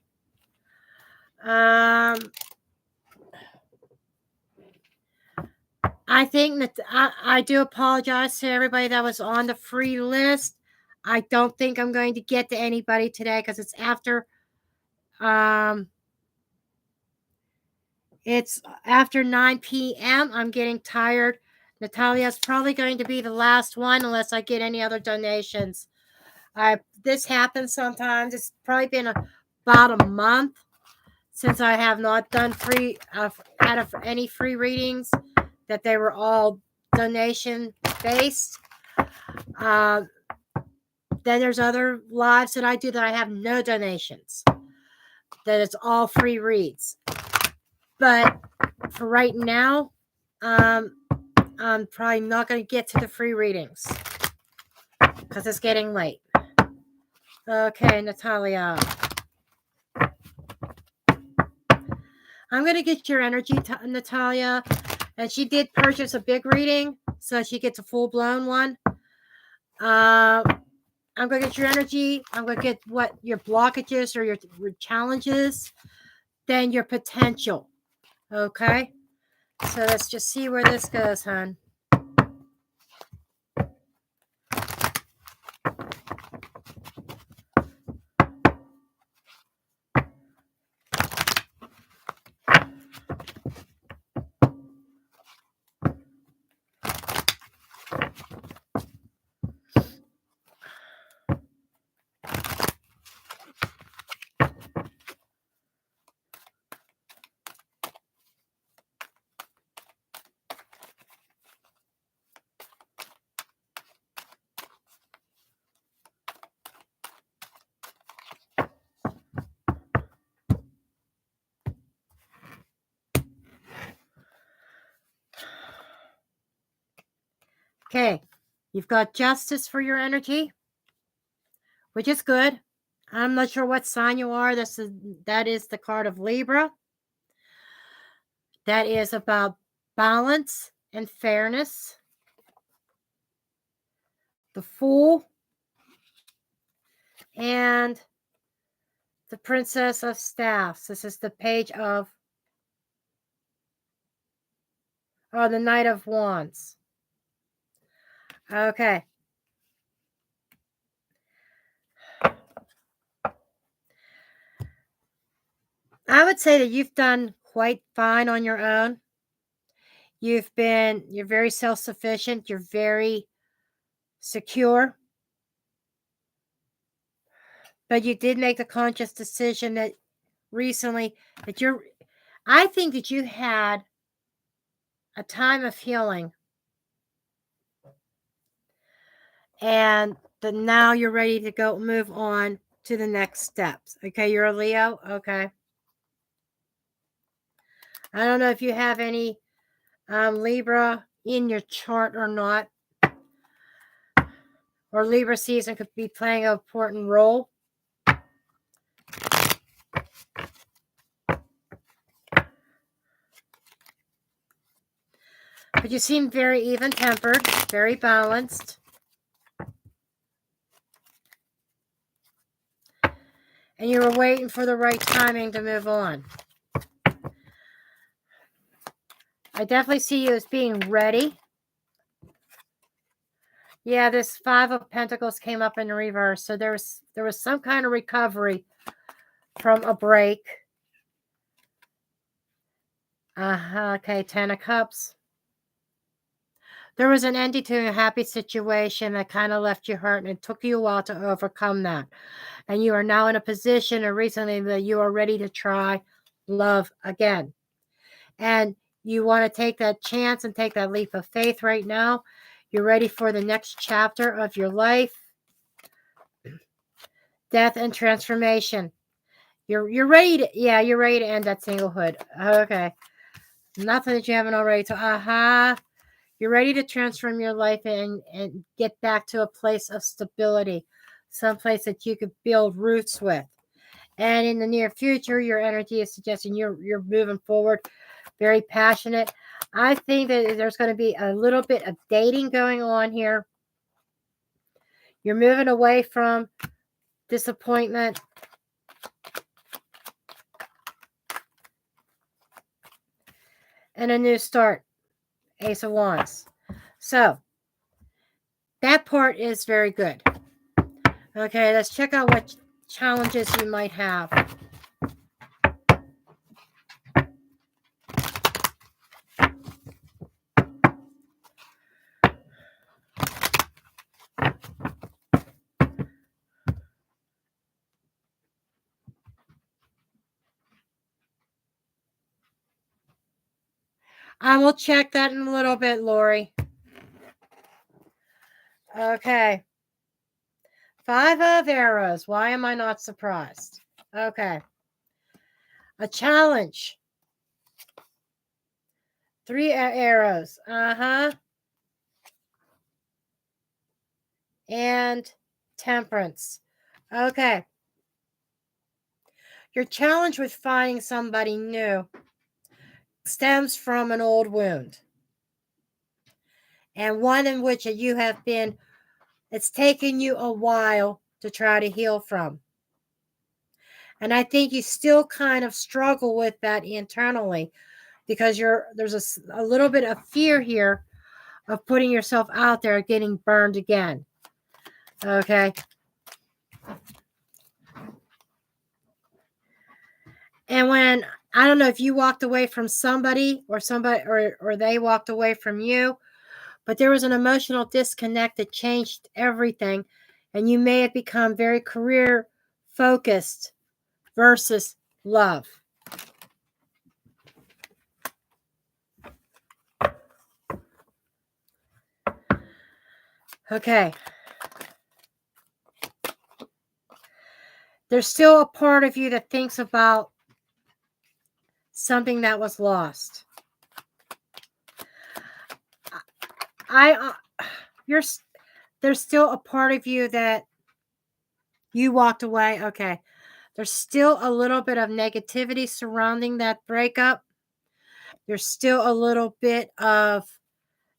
I think that I do apologize to everybody that was on the free list. I don't think I'm going to get to anybody today because it's after it's after 9 p.m. I'm getting tired. Natalia's probably going to be the last one unless I get any other donations. This happens sometimes. It's probably been about a month since I have not done any free readings, that they were all donation based. Then there's other lives that I do that I have no donations, that it's all free reads. But for right now, I'm probably not going to get to the free readings because it's getting late. Okay, Natalia. I'm going to get your energy, Natalia. And she did purchase a big reading, so she gets a full-blown one. I'm going to get your energy. I'm going to get what your blockages or your challenges, then your potential. Okay? So let's just see where this goes, hon. Okay, you've got justice for your energy, which is good. I'm not sure what sign you are. That is the card of Libra. That is about balance and fairness. The Fool and the Princess of Staffs. This is the page of the Knight of Wands. Okay. I would say that you've done quite fine on your own. You're very self-sufficient. You're very secure. But you did make the conscious decision that recently I think that you had a time of healing. And that now you're ready to move on to the next steps. Okay, you're a Leo? Okay. I don't know if you have any Libra in your chart or not. Or Libra season could be playing an important role. But you seem very even-tempered, very balanced. And you were waiting for the right timing to move on. I definitely see you as being ready. Yeah, this Five of Pentacles came up in reverse. So there was some kind of recovery from a break. Okay, Ten of Cups. There was an ending to a happy situation that kind of left you hurt, and it took you a while to overcome that. And you are now in a position recently that you are ready to try love again. And you want to take that chance and take that leap of faith right now. You're ready for the next chapter of your life. Death and transformation. You're ready to, you're ready to end that singlehood. Okay. Nothing that you haven't already. So, You're ready to transform your life and get back to a place of stability, someplace that you could build roots with. And in the near future, your energy is suggesting you're moving forward, very passionate. I think that there's going to be a little bit of dating going on here. You're moving away from disappointment. And a new start. Ace of Wands. So, that part is very good. Okay, let's check out what challenges you might have. I will check that in a little bit, Lori. Okay. 5 of arrows. Why am I not surprised? Okay. A challenge. 3 arrows. And temperance. Okay. Your challenge with finding somebody new stems from an old wound. And one in which you have been, it's taken you a while to try to heal from. And I think you still kind of struggle with that internally because there's a little bit of fear here of putting yourself out there, getting burned again. Okay. And when, I don't know if you walked away from somebody or they walked away from you, but there was an emotional disconnect that changed everything. And you may have become very career focused versus love. Okay. There's still a part of you that thinks about something that was lost. There's still a part of you that you walked away. Okay. There's still a little bit of negativity surrounding that breakup. There's still a little bit of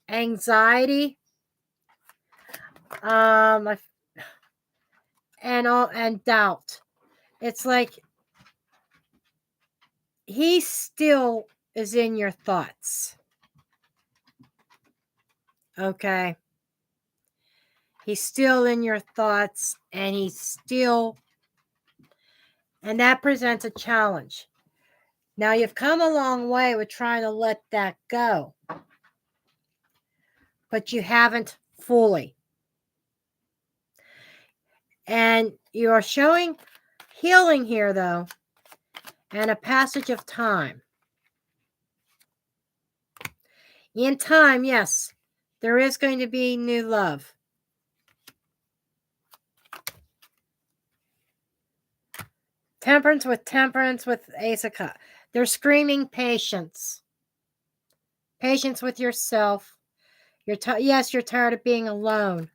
anxiety. And doubt. It's like he still is in your thoughts. Okay. He's still in your thoughts and and that presents a challenge. Now you've come a long way with trying to let that go, but you haven't fully. And you are showing healing here though, and a passage of time. In time, yes, there is going to be new love. Temperance with Ace of Cups. They're screaming patience. Patience with yourself. Yes, you're tired of being alone.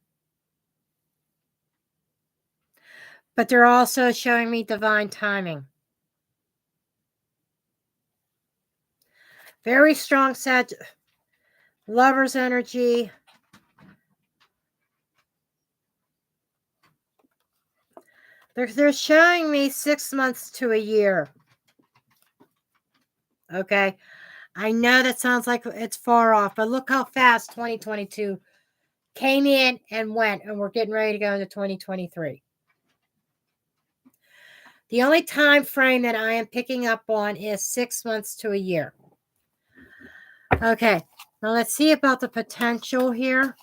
But they're also showing me divine timing. Very strong lover's energy. They're showing me 6 months to a year. Okay. I know that sounds like it's far off, but look how fast 2022 came in and went, and we're getting ready to go into 2023. The only time frame that I am picking up on is 6 months to a year. Okay, now let's see about the potential here.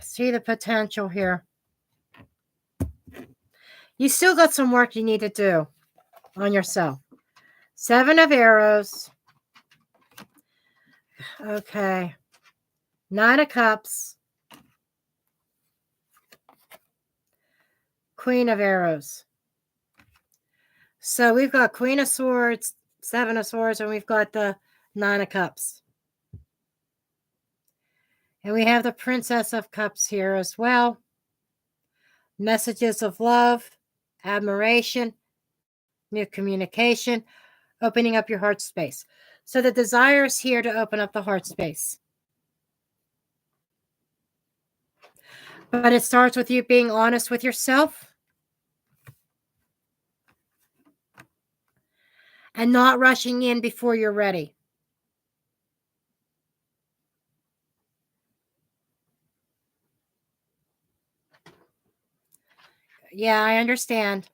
See the potential here. You still got some work you need to do on yourself. 7 of arrows. Okay. 9 of cups. Queen of arrows. So we've got Queen of Swords, 7 of Swords, and we've got the 9 of Cups. And we have the Princess of Cups here as well. Messages of love, admiration, new communication, opening up your heart space. So the desire is here to open up the heart space. But it starts with you being honest with yourself and not rushing in before you're ready. Yeah, I understand.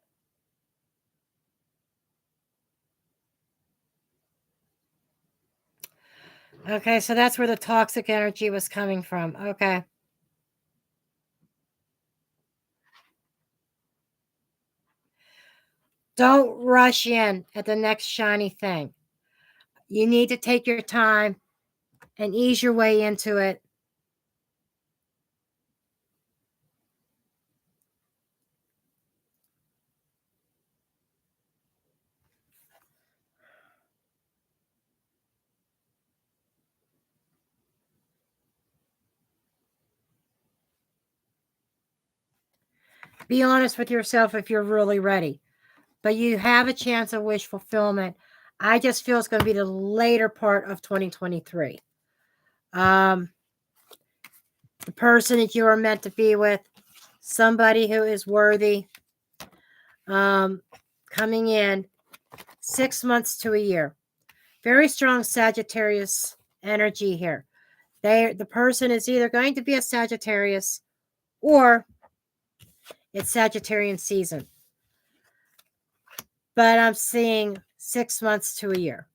Okay, so that's where the toxic energy was coming from. Okay. Don't rush in at the next shiny thing. You need to take your time and ease your way into it. Be honest with yourself if you're really ready. But you have a chance of wish fulfillment. I just feel it's going to be the later part of 2023. The person that you are meant to be with, somebody who is worthy, coming in 6 months to a year. Very strong Sagittarius energy here. The person is either going to be a Sagittarius or it's Sagittarian season. But I'm seeing 6 months to a year.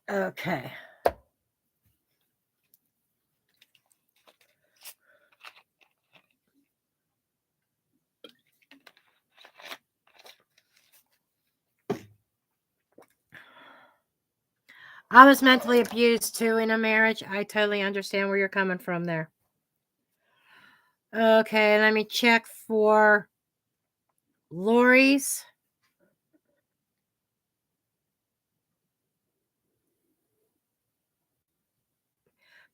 Okay. I was mentally abused too in a marriage. I totally understand where you're coming from there. Okay, let me check for Lori's.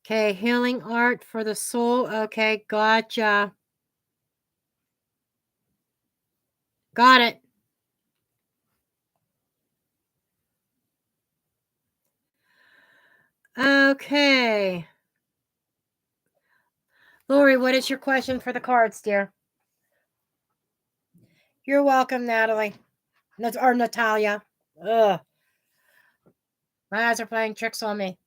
Okay, healing art for the soul. Okay, gotcha. Got it. Okay. Lori, what is your question for the cards, dear? You're welcome, Natalie. Or Natalia. Ugh. My eyes are playing tricks on me.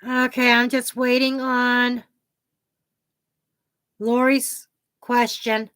Okay, I'm just waiting on Lori's question.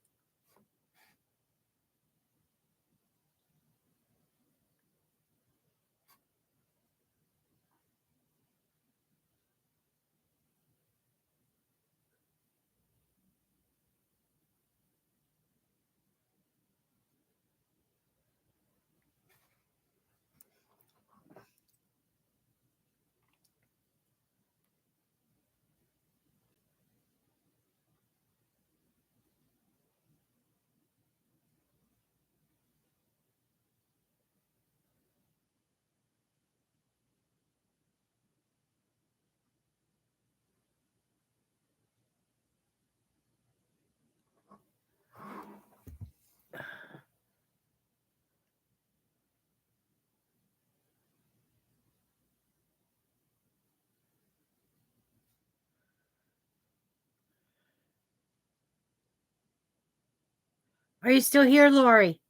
Are you still here, Lori?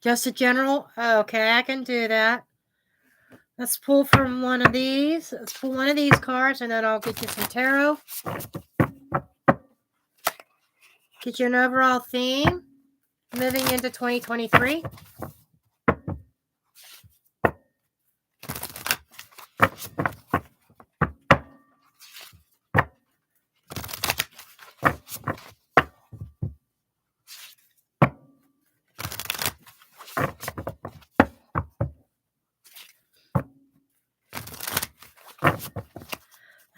Just a general? Okay, I can do that. Let's pull from one of these. Let's pull one of these cards, and then I'll get you some tarot. Get you an overall theme moving into 2023.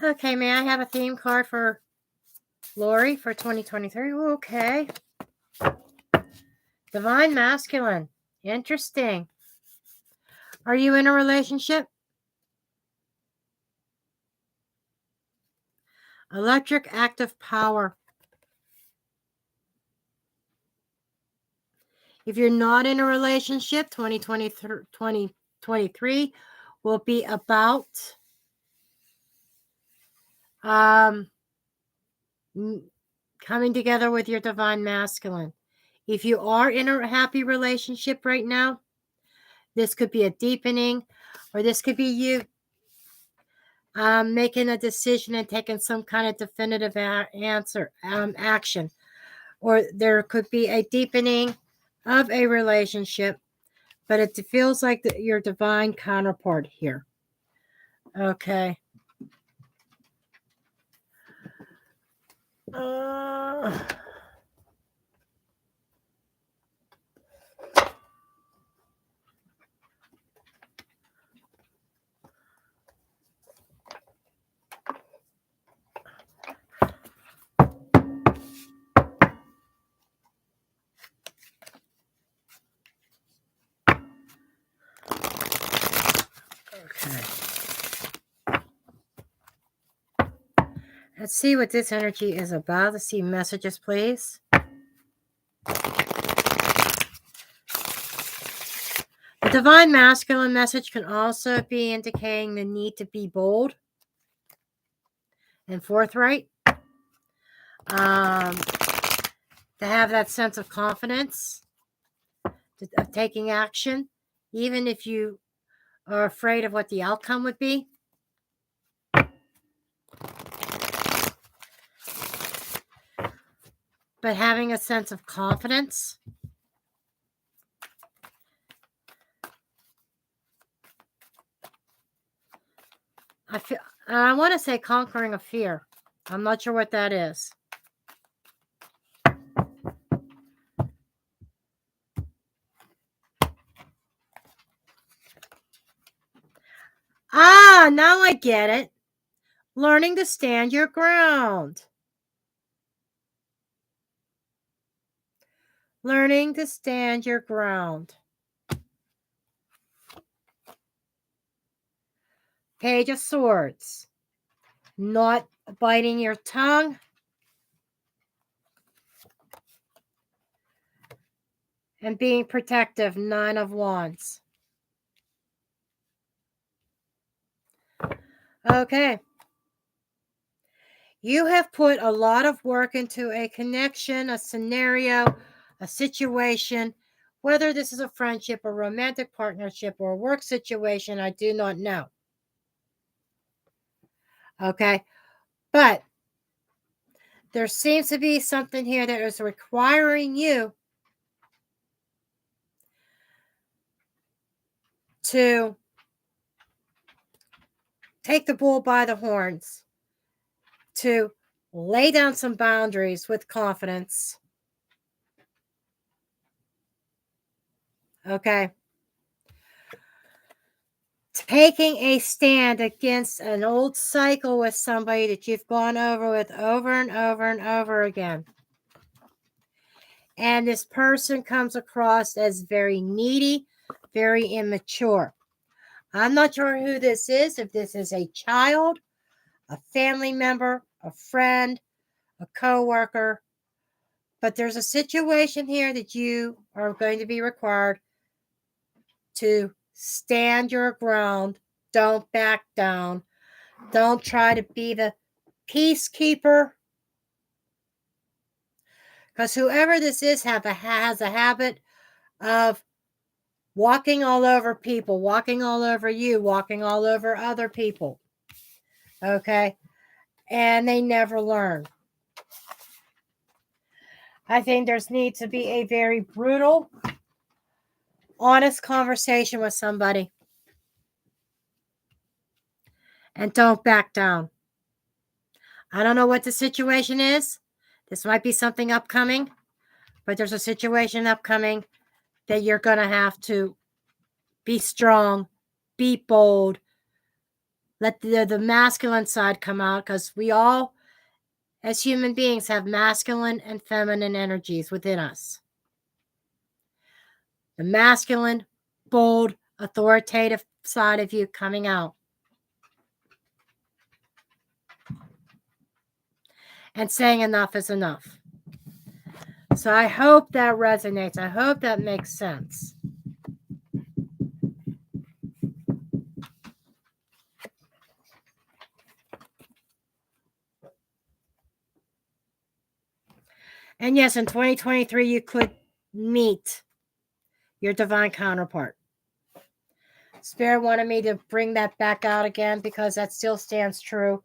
Okay, may I have a theme card for Lori for 2023? Okay. Divine Masculine. Interesting. Are you in a relationship? Electric active power. If you're not in a relationship, 2023 will be about coming together with your divine masculine. If you are in a happy relationship right now, this could be a deepening, or this could be you making a decision and taking some kind of definitive action, or there could be a deepening of a relationship, but it feels like your divine counterpart here. Okay. Okay. Let's see what this energy is about. Let's see messages, please. The divine masculine message can also be indicating the need to be bold and forthright, to have that sense of confidence, of taking action, even if you are afraid of what the outcome would be. But having a sense of confidence. I want to say conquering a fear. I'm not sure what that is. Ah, now I get it. Learning to stand your ground. Learning to stand your ground. Page of Swords. Not biting your tongue. And being protective. Nine of Wands. Okay. You have put a lot of work into a connection, a scenario, a situation Whether this is a friendship, a romantic partnership, or a work situation, I do not know. Okay? But there seems to be something here that is requiring you to take the bull by the horns, to lay down some boundaries with confidence. Okay? Taking a stand against an old cycle with somebody that you've gone over with over and over and over again. And this person comes across as very needy, very immature. I'm not sure who this is, if this is a child, a family member, a friend, a coworker, but there's a situation here that you are going to be required to stand your ground. Don't back down. Don't try to be the peacekeeper. Because whoever this is has a habit of walking all over people, walking all over you, walking all over other people. Okay? And they never learn. I think there's need to be a very brutal, honest conversation with somebody. And don't back down. I don't know what the situation is. This might be something upcoming, but there's a situation upcoming that you're going to have to be strong, be bold, let the masculine side come out, because we all, as human beings, have masculine and feminine energies within us. The masculine, bold, authoritative side of you coming out. And saying enough is enough. So I hope that resonates. I hope that makes sense. And yes, in 2023, you could meet your divine counterpart. Spirit wanted me to bring that back out again because that still stands true.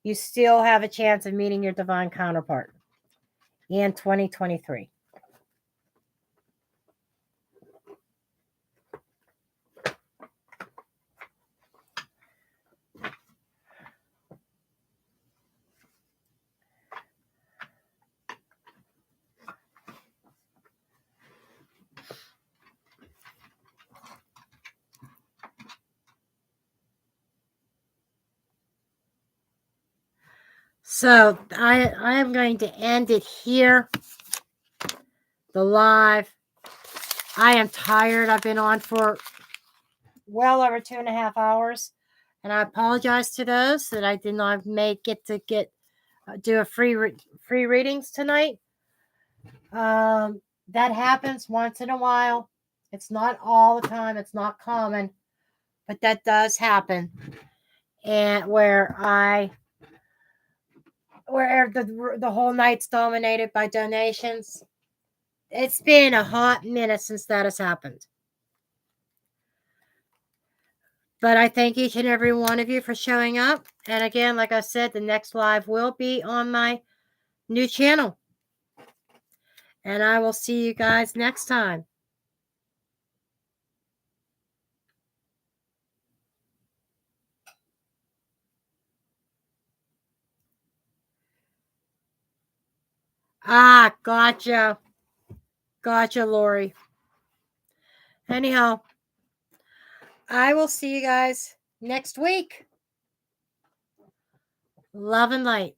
You still have a chance of meeting your divine counterpart in 2023. So I am going to end it here. The live. I am tired. I've been on for well over 2.5 hours. And I apologize to those that I did not do a free readings tonight. That happens once in a while. It's not all the time. It's not common, but that does happen. And where the whole night's dominated by donations. It's been a hot minute since that has happened. But I thank each and every one of you for showing up. And again, like I said, the next live will be on my new channel. And I will see you guys next time. Ah, gotcha. Gotcha, Lori. Anyhow, I will see you guys next week. Love and light.